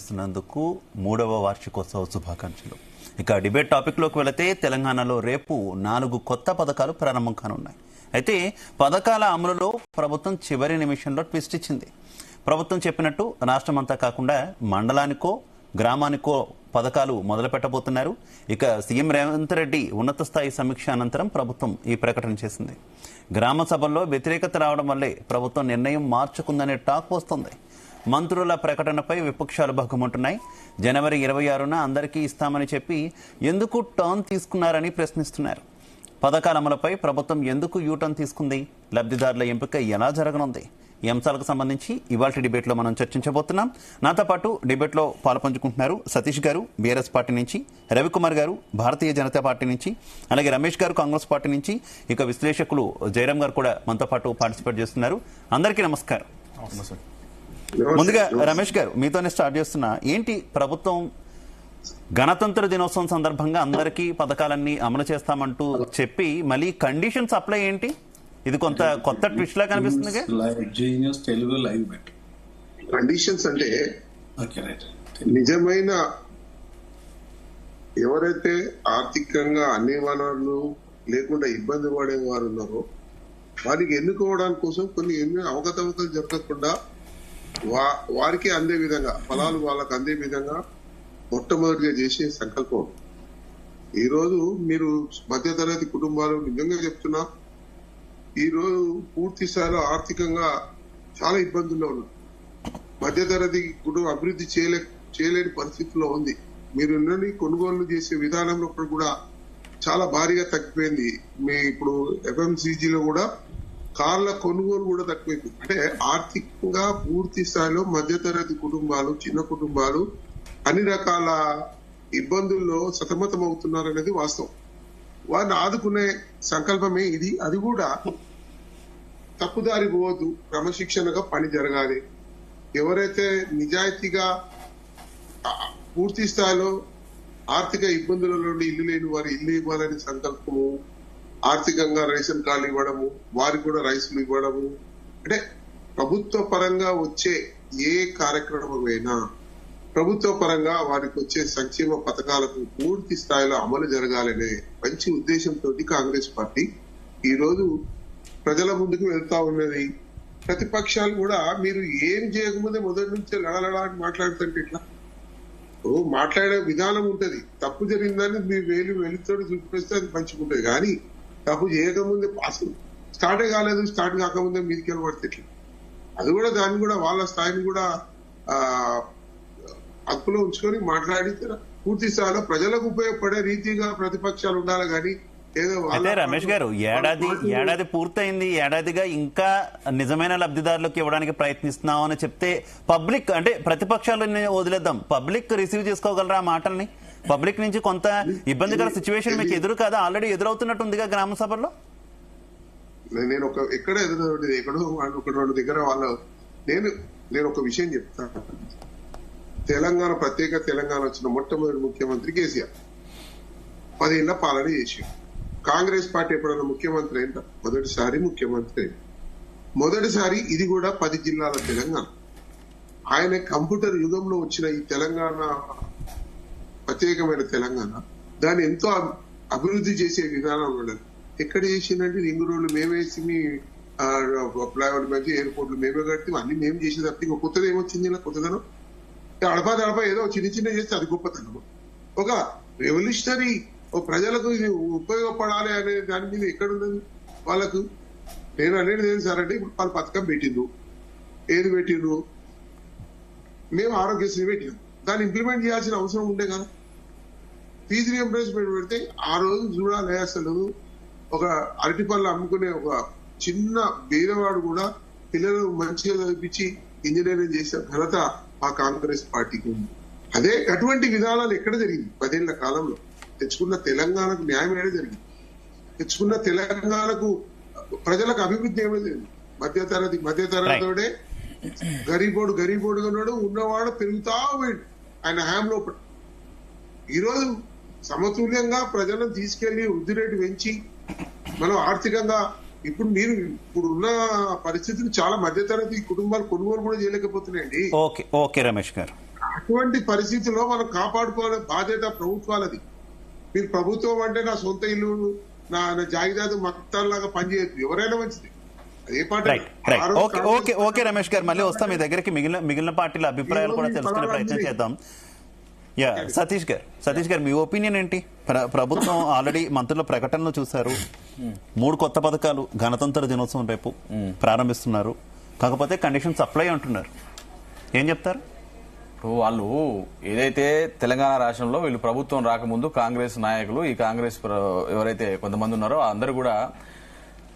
నిర్వహిస్తున్నందుకు 3వ వార్షికోత్సవ శుభాకాంక్షలు. ఇక డిబేట్ టాపిక్లోకి వెళితే తెలంగాణలో రేపు 4 కొత్త పథకాలు ప్రారంభం కానున్నాయి. అయితే పథకాల అమలులో ప్రభుత్వం చివరి నిమిషంలో ట్విస్ట్ ఇచ్చింది. ప్రభుత్వం చెప్పినట్టు రాష్ట్రమంతా కాకుండా మండలానికో గ్రామానికో పథకాలు మొదలు పెట్టబోతున్నారు. ఇక సీఎం రేవంత్ రెడ్డి ఉన్నత స్థాయి సమీక్ష అనంతరం ప్రభుత్వం ఈ ప్రకటన చేసింది. గ్రామ సభల్లో వ్యతిరేకత రావడం వల్లే ప్రభుత్వం నిర్ణయం మార్చుకుందనే టాక్ వస్తుంది. మంత్రుల ప్రకటనపై విపక్షాలు భగ్గుమంటున్నాయి. జనవరి 26న అందరికీ ఇస్తామని చెప్పి ఎందుకు టర్న్ తీసుకున్నారని ప్రశ్నిస్తున్నారు. పథకాల అమలుపై ప్రభుత్వం ఎందుకు యూటర్న్ తీసుకుంది? లబ్ధిదారుల ఎంపిక ఎలా జరగనుంది? ఈ అంశాలకు సంబంధించి ఇవాళ డిబేట్లో మనం చర్చించబోతున్నాం. నాతో పాటు డిబేట్లో పాల్పంచుకుంటున్నారు సతీష్ గారు బీఆర్ఎస్ పార్టీ నుంచి, రవికుమార్ గారు భారతీయ జనతా పార్టీ నుంచి, అలాగే రమేష్ గారు కాంగ్రెస్ పార్టీ నుంచి, ఇక విశ్లేషకులు జయరాం గారు కూడా మనతో పాటు పార్టిసిపేట్ చేస్తున్నారు. అందరికీ నమస్కారం. ముందుగా రమేష్ గారు మీతోనే స్టార్ట్ చేస్తున్నా. ఏంటి ప్రభుత్వం గణతంత్ర దినోత్సవం సందర్భంగా అందరికీ పథకాలన్నీ అమలు చేస్తామంటూ చెప్పి మళ్ళీ కండిషన్స్ అప్లై ఏంటి? ఇది కొంత కొత్త ట్విస్ట్ లా కనిపిస్తుంది. కండిషన్స్ అంటే నిజమైన ఎవరైతే ఆర్థికంగా అన్ని వనరులు లేకుండా ఇబ్బంది పడే వారు ఉన్నారో వారికి ఎన్నుకోవడానికి కోసం కొన్ని అవకతవకలు జరగకుండా వారికి అందే విధంగా ఫలాలు వాళ్ళకి అందే విధంగా మొట్టమొదటిగా చేసే సంకల్పం. ఈరోజు మీరు మధ్యతరగతి కుటుంబాలు నిజంగా చెప్తున్నా ఈరోజు పూర్తి స్థాయిలో ఆర్థికంగా చాలా ఇబ్బందుల్లో ఉన్నారు. మధ్యతరగతి కుటుంబం అభివృద్ధి చేయలేని పరిస్థితిలో ఉంది. మీరు కొనుగోలు చేసే విధానంలో కూడా చాలా భారీగా తగ్గిపోయింది. మీ ఇప్పుడు FMCGలో కూడా కార్ల కొనుగోలు కూడా తక్కువైంది. అంటే ఆర్థికంగా పూర్తి స్థాయిలో మధ్యతరగతి కుటుంబాలు, చిన్న కుటుంబాలు అన్ని రకాల ఇబ్బందుల్లో సతమతం అవుతున్నారనేది వాస్తవం. వారిని ఆదుకునే సంకల్పమే ఇది. అది కూడా తప్పుదారి పోవద్దు, క్రమశిక్షణగా పని జరగాలి. ఎవరైతే నిజాయితీగా పూర్తి స్థాయిలో ఆర్థిక ఇబ్బందుల నుండి ఇల్లు లేని వారు ఇల్లు ఇవ్వాలని సంకల్పము, ఆర్థికంగా రేషన్ కార్డులు ఇవ్వడము, వారికి కూడా రైసులు ఇవ్వడము, అంటే ప్రభుత్వ పరంగా వచ్చే ఏ కార్యక్రమమైనా ప్రభుత్వ పరంగా వారికి వచ్చే సంక్షేమ పథకాలకు పూర్తి స్థాయిలో అమలు జరగాలనే మంచి ఉద్దేశంతో కాంగ్రెస్ పార్టీ ఈ రోజు ప్రజల ముందుకు వెళ్తా ఉన్నది. ప్రతిపక్షాలు కూడా మీరు ఏం చేయకముందే మొదటి నుంచే లడలడా అని మాట్లాడుతుంటే ఇట్లా మాట్లాడే విధానం ఉంటది. తప్పు జరిగిందని మీరు వెలుతోడు చూపిస్తే అది మంచిగుంటది. కానీ తప్పు చేయకముందే అసలు స్టార్టే కాలేదు, స్టార్ట్ కాకముందే మీదికి వెళ్ళబడితే ఇట్లా అది కూడా దాన్ని కూడా వాళ్ళ స్థాయిని కూడా అదుపులో ఉంచుకొని మాట్లాడి పూర్తి స్థాయిలో ప్రజలకు ఉపయోగపడే రీతిగా ప్రతిపక్షాలు ఉండాలి. కానీ అయితే రమేష్ గారు ఏడాది పూర్తయింది, ఏడాదిగా ఇంకా నిజమైన లబ్ధిదారులకు ఇవ్వడానికి ప్రయత్నిస్తున్నాం అని చెప్తే పబ్లిక్ అంటే ప్రతిపక్షాలని వదిలేద్దాం, పబ్లిక్ రిసీవ్ చేసుకోగలరా ఆ మాటల్ని? పబ్లిక్ నుంచి కొంత ఇబ్బందికర సిచ్యువేషన్ మీకు ఎదురు కాదా? ఆల్రెడీ ఎదురవుతున్నట్టుందిగా గ్రామ సభల్లో. నేను ఎక్కడ ఎదురు ఎక్కడో ఒక దగ్గర వాళ్ళు నేను ఒక విషయం చెప్తాను. తెలంగాణ ప్రత్యేక తెలంగాణ వచ్చిన మొట్టమొదటి ముఖ్యమంత్రి కేసీఆర్ 10 ఏళ్ల పాలన చేశారు. కాంగ్రెస్ పార్టీ ఎప్పుడైనా ముఖ్యమంత్రి అయిన మొదటిసారి ముఖ్యమంత్రి అయింది. మొదటిసారి ఇది కూడా 10 జిల్లాల తెలంగాణ. ఆయన కంప్యూటర్ యుగంలో వచ్చిన ఈ తెలంగాణ ప్రత్యేకమైన తెలంగాణ దాన్ని ఎంతో అభివృద్ధి చేసే విధానం ఉండదు. ఎక్కడ చేసిందంటే రింగు రోడ్లు మేమేసి, మీ ఫ్లైఓవర్ మధ్య ఎయిర్పోర్ట్లు మేమే కడితే అన్ని మేము చేసేటప్పుడు ఇంకా కొత్తది ఏమొచ్చింది? ఇలా కొత్తదనం అడపా ఏదో చిన్న చేస్తే అది గొప్పతనం. ఒక రెవల్యూషనరీ ప్రజలకు ఇది ఉపయోగపడాలి అనే దాని మీద ఎక్కడున్నది వాళ్ళకు? నేను అనేది ఏం సార్ అంటే ఇప్పుడు వాళ్ళు పథకం పెట్టిండ్రు, ఏది పెట్టిండ్రు? మేము ఆరోగ్యశ్రీ పెట్టినాం, దాన్ని ఇంప్లిమెంట్ చేయాల్సిన అవసరం ఉండే కదా. ఫీజు రియంబర్స్మెంట్ పెడితే ఆ రోజు చూడాలి అసలు ఒక అరటి పళ్ళు అమ్ముకునే ఒక చిన్న పేదవాడు కూడా పిల్లలు మంచిగా చదివించి ఇంజనీరింగ్ చేసే ఘనత ఆ కాంగ్రెస్ పార్టీకి ఉంది. అదే అటువంటి విధానాలు ఎక్కడ జరిగింది? 10 ఏళ్ల కాలంలో తెచ్చుకున్న తెలంగాణకు న్యాయం ఏమైనా జరిగింది? తెచ్చుకున్న తెలంగాణకు ప్రజలకు అభివృద్ధి ఏమైనా జరిగింది? మధ్యతరగతితోడే గరీబోడుగా ఉన్నాడు, ఉన్నవాడు పెరుగుతా పోయాడు ఆయన హయాంలో. ఈరోజు సమతుల్యంగా ప్రజలను తీసుకెళ్లి వృద్ధి రేటు పెంచి మనం ఆర్థికంగా ఇప్పుడు ఉన్న పరిస్థితులు చాలా మధ్యతరగతి కుటుంబాలు కొనుగోలు కూడా చేయలేకపోతున్నాయండి. ఓకే రమేష్ గారు. అటువంటి పరిస్థితుల్లో మనం కాపాడుకోవాలని బాధ్యత ప్రభుత్వాలది. మీరు ప్రభుత్వం అంటే నా సొంత ఇల్లు నా జాగిదాదు మొత్తంలాగా పనిచేయదు, ఎవరైనా మంచిది. అదే పార్టీ. ఓకే రమేష్ గారు, మళ్ళీ వస్తాం మీ దగ్గరికి. మిగిలిన పార్టీల అభిప్రాయాలు కూడా తెలుసుకునే ప్రయత్నం చేద్దాం. సతీష్ గారు మీ ఒపీనియన్ ఏంటి? ప్రభుత్వం ఆల్రెడీ మంత్రుల ప్రకటనలు చూశారు, 3 కొత్త పథకాలు గణతంత్ర దినోత్సవం రేపు ప్రారంభిస్తున్నారు. కాకపోతే కండిషన్స్ అప్లై అంటున్నారు, ఏం చెప్తారు? వాళ్ళు ఏదైతే తెలంగాణ రాష్ట్రంలో వీళ్ళు ప్రభుత్వం రాకముందు కాంగ్రెస్ నాయకులు, ఈ కాంగ్రెస్ ఎవరైతే కొంతమంది ఉన్నారో అందరూ కూడా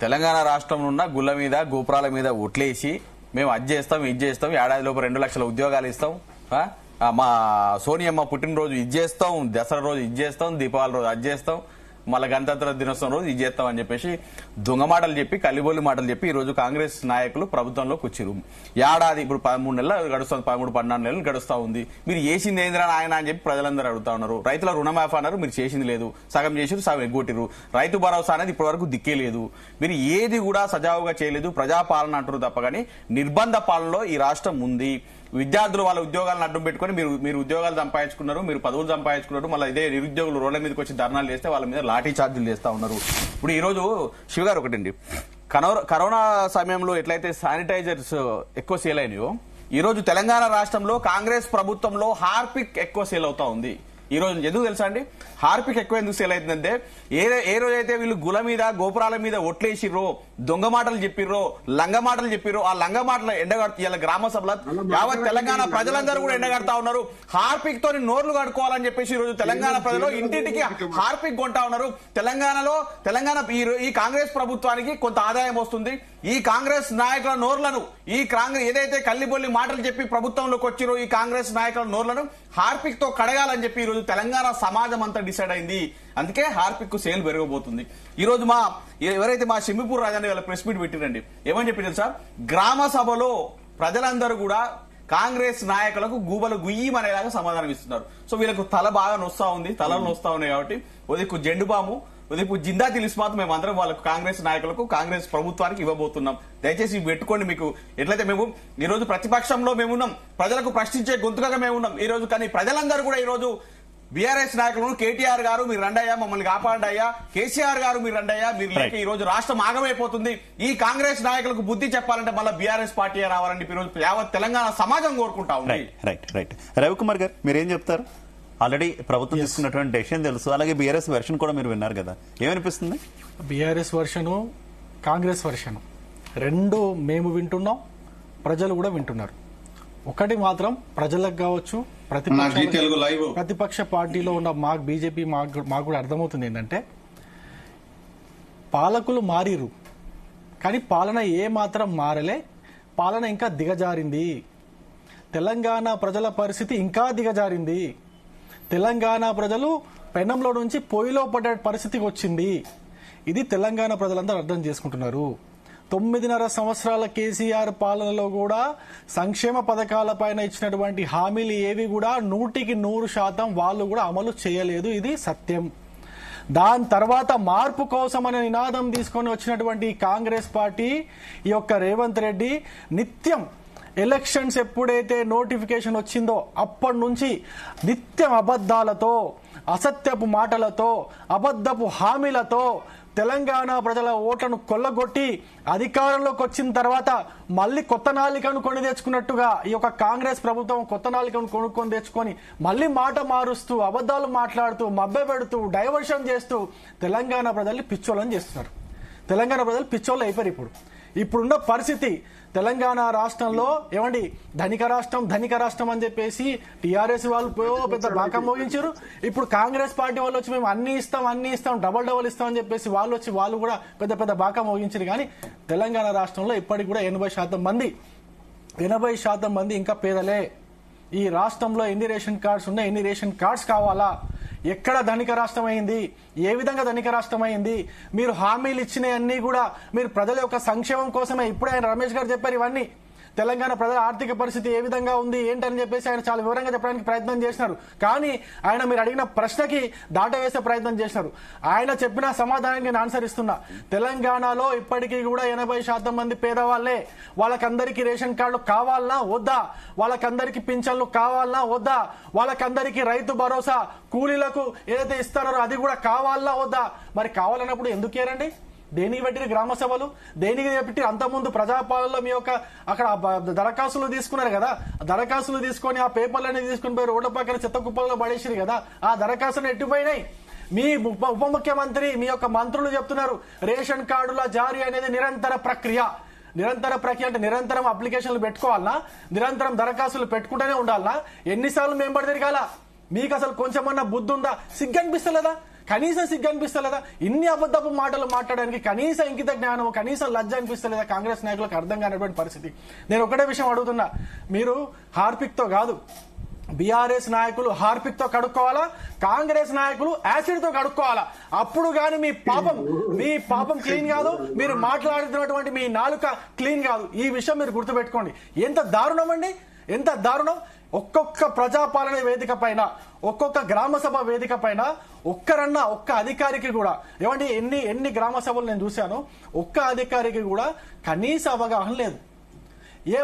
తెలంగాణ రాష్ట్రంలో ఉన్న గుళ్ళ మీద గోపురాల మీద ఒట్లేసి మేము అది చేస్తాం ఇది చేస్తాం, ఏడాది లోపు 2 లక్షల ఉద్యోగాలు ఇస్తాం, మా సోనియమ్మ పుట్టినరోజు ఇది చేస్తాం, దసరా రోజు ఇది చేస్తాం, దీపావళి రోజు అది చేస్తాం, మళ్ళీ గణతంత్ర దినోత్సవం రోజు ఇది చేస్తాం అని చెప్పేసి దొంగ మాటలు చెప్పి కల్లిబొల్లి మాటలు చెప్పి ఈ రోజు కాంగ్రెస్ నాయకులు ప్రభుత్వంలోకి వచ్చిరు. ఏడాది ఇప్పుడు 13 నెలలు గడుస్తుంది, 13-14 నెలలు గడుస్తా ఉంది. మీరు చేసింది ఏందిరా ఆయన అని చెప్పి ప్రజలందరూ అడుగుతా ఉన్నారు. రైతుల రుణమాఫీ అన్నారు, మీరు చేసింది లేదు, సగం చేసిరు, సగం ఎగ్గొట్టిరు. రైతు భరోసా అనేది ఇప్పటి వరకు దిక్కే లేదు. మీరు ఏది కూడా సజావుగా చేయలేదు. ప్రజాపాలన అంటారు తప్ప కానీ నిర్బంధ పాలనలో ఈ రాష్ట్రం ఉంది. విద్యార్థులు వాళ్ళ ఉద్యోగాలను అడ్డం పెట్టుకుని మీరు ఉద్యోగాలు సంపాదించుకున్నారు, మీరు పదవులు సంపాదించుకున్నారు, మళ్ళీ ఇదే నిరుద్యోగులు రోడ్ల మీదకి వచ్చి ధర్నాలు చేస్తే వాళ్ళ మీద లాఠీ చార్జీలు చేస్తా ఉన్నారు. ఇప్పుడు ఈ రోజు శివగారు ఒకటండి, కరోనా సమయంలో ఎట్లయితే శానిటైజర్స్ ఎక్కువ సేల్ అయినాయో ఈ రోజు తెలంగాణ రాష్ట్రంలో కాంగ్రెస్ ప్రభుత్వంలో హార్పిక్ ఎక్కువ సేల్ అవుతా ఉంది. ఈ రోజు ఎందుకు తెలుసా అండి హార్పిక్ ఎక్కువ ఎందుకు సేల్ అవుతుందంటే ఏ రోజైతే వీళ్ళు గుల మీద గోపురాల మీద ఒట్లేసిర్రో, దొంగ మాటలు చెప్పిర్రో, లంగ మాటలు చెప్పిర్రో, ఆ లంగ మాటలు ఎండగడుతూ ఇలా గ్రామ సభలో యావత్ తెలంగాణ ప్రజలందరూ కూడా ఎండగడతా ఉన్నారు. హార్పిక్ తోని నోర్లు కడుకోవాలని చెప్పేసి ఈ రోజు తెలంగాణ ప్రజలు ఇంటింటికి హార్పిక్ కొంటా ఉన్నారు. తెలంగాణ ఈ కాంగ్రెస్ ప్రభుత్వానికి కొంత ఆదాయం వస్తుంది. ఈ కాంగ్రెస్ నాయకుల నోర్లను ఏదైతే కల్లిబొల్లి మాటలు చెప్పి ప్రభుత్వంలోకి వచ్చిరో ఈ కాంగ్రెస్ నాయకుల నోర్లను హార్పిక్ తో కడగాలని చెప్పి ఈ రోజు తెలంగాణ సమాజం అంతా డిసైడ్ అయింది. అందుకే హార్పిక్ సేల్ పెరగబోతుంది. ఈ రోజు ఎవరైతే మా షిమ్మిపూర్ రాజాని వాళ్ళ ప్రెస్ మీట్ పెట్టిరండి, ఏమని చెప్పి సార్, గ్రామ సభలో ప్రజలందరూ కూడా కాంగ్రెస్ నాయకులకు గూబలు గుయ్యమనేలాగా సమాధానం ఇస్తున్నారు. సో వీళ్ళకు తల బాగా నొస్తా ఉంది, తలలు నొస్తా ఉన్నాయి. కాబట్టి ఉదయకు జెండుబాము ఉదయపు జిందా తిలిస్మాత్ మేము అందరం వాళ్ళకు కాంగ్రెస్ నాయకులకు కాంగ్రెస్ ప్రభుత్వానికి ఇవ్వబోతున్నాం. దయచేసి పెట్టుకోండి. మీకు ఎట్లయితే మేము ఈ రోజు ప్రతిపక్షంలో మేమున్నాం, ప్రజలకు ప్రశ్నించే గొంతుకగా మేమున్నాం ఈ రోజు. కానీ ప్రజలందరూ కూడా ఈ రోజు బీఆర్ఎస్ నాయకులను కేటీఆర్ గారు మీరు రండయ్యా, మమ్మల్ని కాపాడయ్యా, కేసీఆర్ గారు మీరు రండయ్యా, మీరు లేక ఈ రోజు రాష్ట్రం ఆగమైపోతుంది. ఈ కాంగ్రెస్ నాయకులకు బుద్ధి చెప్పాలంటే మళ్ళీ బీఆర్ఎస్ పార్టీ రావాలని ఈ రోజు యావత్ తెలంగాణ సమాజం కోరుకుంటా ఉంది. రైట్ రవికుమార్ గారు మీరేం చెప్తారు? ఆల్రెడీ ప్రభుత్వం తీసుకున్నటువంటి డెసిషన్ తెలుసు, అలాగే బీఆర్ఎస్ వెర్షన్ కూడా మీరు విన్నారు కదా, ఏమనిపిస్తుంది? బీఆర్ఎస్ వర్షను కాంగ్రెస్ వర్షను రెండు మేము వింటున్నాం, ప్రజలు కూడా వింటున్నారు. ఒకటి మాత్రం ప్రజలకు కావచ్చు ప్రతిపక్ష పార్టీలో ఉన్న మాకు బీజేపీ మాకు కూడా అర్థమవుతుంది ఏంటంటే పాలకులు మారిరు కానీ పాలన ఏ మాత్రం మారలే, పాలన ఇంకా దిగజారింది. తెలంగాణ ప్రజల పరిస్థితి ఇంకా దిగజారింది. తెలంగాణ ప్రజలు పెనంలో నుంచి పొయ్యిలో పడ్డ పరిస్థితికి వచ్చింది. ఇది తెలంగాణ ప్రజలందరూ అర్థం చేసుకుంటున్నారు. 9.5 సంవత్సరాల కేసీఆర్ పాలనలో కూడా సంక్షేమ పథకాలపైన ఇచ్చినటువంటి హామీలు ఏవి కూడా 100% వాళ్ళు కూడా అమలు చేయలేదు. ఇది సత్యం. దాని తర్వాత మార్పు కోసం అనే నినాదం తీసుకొని వచ్చినటువంటి కాంగ్రెస్ పార్టీ, ఈ యొక్క రేవంత్ రెడ్డి నిత్యం ఎలక్షన్స్ ఎప్పుడైతే నోటిఫికేషన్ వచ్చిందో అప్పటి నుంచి నిత్యం అబద్దాలతో, అసత్యపు మాటలతో, అబద్ధపు హామీలతో తెలంగాణ ప్రజల ఓట్లను కొల్లగొట్టి అధికారంలోకి వచ్చిన తర్వాత మళ్ళీ కొత్త నాలికను కొని తెచ్చుకున్నట్టుగా ఈ యొక్క కాంగ్రెస్ ప్రభుత్వం కొత్త నాలికను కొనుక్కొని తెచ్చుకొని మళ్ళీ మాట మారుస్తూ, అబద్దాలు మాట్లాడుతూ, మభ్యపెడుతూ, డైవర్షన్ చేస్తూ తెలంగాణ ప్రజల్ని పిచ్చోళ్ళని చేస్తున్నారు. తెలంగాణ ప్రజలు పిచ్చోళ్ళు అయిపోయారు. ఇప్పుడున్న పరిస్థితి తెలంగాణ రాష్ట్రంలో ఏమండి ధనిక రాష్ట్రం అని చెప్పేసి టీఆర్ఎస్ వాళ్ళు పెద్ద బాకం మోగించారు. ఇప్పుడు కాంగ్రెస్ పార్టీ వాళ్ళు వచ్చి మేము అన్ని ఇస్తాం డబల్ ఇస్తాం అని చెప్పేసి వాళ్ళు కూడా పెద్ద బాకం మోగించారు. కానీ తెలంగాణ రాష్ట్రంలో ఇప్పటికి కూడా 80% మంది ఇంకా పేదలే. ఈ రాష్ట్రంలో ఎన్ని రేషన్ కార్డ్స్ ఉన్నాయి, ఎన్ని రేషన్ కార్డ్స్ కావాలా, ఎక్కడ ధనిక రాష్ట్రం అయింది, ఏ విధంగా ధనిక రాష్ట్రం అయింది? మీరు హామీలు ఇచ్చినవన్నీ కూడా మీరు ప్రజల యొక్క సంక్షేమం కోసమే. ఇప్పుడే ఆయన రమేష్ గారు చెప్పారు, ఇవన్నీ తెలంగాణ ప్రజల ఆర్థిక పరిస్థితి ఏ విధంగా ఉంది ఏంటని చెప్పేసి ఆయన చాలా వివరంగా చెప్పడానికి ప్రయత్నం చేసినారు. కానీ ఆయన మీరు అడిగిన ప్రశ్నకి దాటవేసే ప్రయత్నం చేసినారు. ఆయన చెప్పిన సమాధానానికి నేను ఆన్సర్ ఇస్తున్నా. తెలంగాణలో ఇప్పటికీ కూడా 80% మంది పేదవాళ్లే. వాళ్ళకందరికీ రేషన్ కార్డులు కావాలనా వద్దా, వాళ్ళకందరికీ పింఛన్లు కావాలనా వద్దా, వాళ్ళకందరికీ రైతు భరోసా కూలీలకు ఏదైతే ఇస్తారో అది కూడా కావాలనా వద్దా? మరి కావాలన్నప్పుడు ఎందుకు ఏరండి? దేనికి పెట్టిన గ్రామ సభలు, దేనికి పెట్టి అంతకుముందు ప్రజాపాలనలో మీ యొక్క అక్కడ దరఖాస్తులు తీసుకున్నారు కదా, దరఖాస్తులు తీసుకొని ఆ పేపర్లన్నీ తీసుకుని పోయి రోడ్ల పక్కన చెత్త కుప్పల్లో పడేసారు కదా, ఆ దరఖాస్తులు ఎట్టిపోయినాయి? మీ ఉప ముఖ్యమంత్రి మీ యొక్క మంత్రులు చెప్తున్నారు రేషన్ కార్డుల జారీ అనేది నిరంతర ప్రక్రియ. నిరంతర ప్రక్రియ అంటే నిరంతరం అప్లికేషన్లు పెట్టుకోవాలన్నా, నిరంతరం దరఖాస్తులు పెట్టుకుంటూనే ఉండాలన్నా? ఎన్నిసార్లు మేంబడి తిరగాల? మీకు అసలు కొంచెమన్నా బుద్ధి ఉందా? సిగ్గు అనిపిస్తలేదా? కనీసం సిగ్గు అనిపిస్తలేదా? ఇన్ని అబద్ధపు మాటలు మాట్లాడడానికి కనీసం ఇంకిత జ్ఞానం, కనీసం లజ్జ అనిపిస్తలేదా కాంగ్రెస్ నాయకులకు? అర్థం కానటువంటి పరిస్థితి. నేను ఒకటే విషయం అడుగుతున్నా, మీరు హార్పిక్ తో కాదు, బీఆర్ఎస్ నాయకులు హార్పిక్ తో కడుక్కోవాలా, కాంగ్రెస్ నాయకులు యాసిడ్ తో కడుక్కోవాలా? అప్పుడు గాని మీ పాపం క్లీన్ కాదు, మీరు మాట్లాడుతున్నటువంటి మీ నాలుక క్లీన్ కాదు. ఈ విషయం మీరు గుర్తుపెట్టుకోండి. ఎంత దారుణం అండి, ఎంత దారుణం! ఒక్కొక్క ప్రజాపాలన వేదిక పైన, ఒక్కొక్క గ్రామ సభ వేదిక పైన ఒక్క అధికారికి కూడా, ఏమంటే ఎన్ని గ్రామ సభలు నేను చూశాను, ఒక్క అధికారికి కూడా కనీస అవగాహన లేదు. ఏ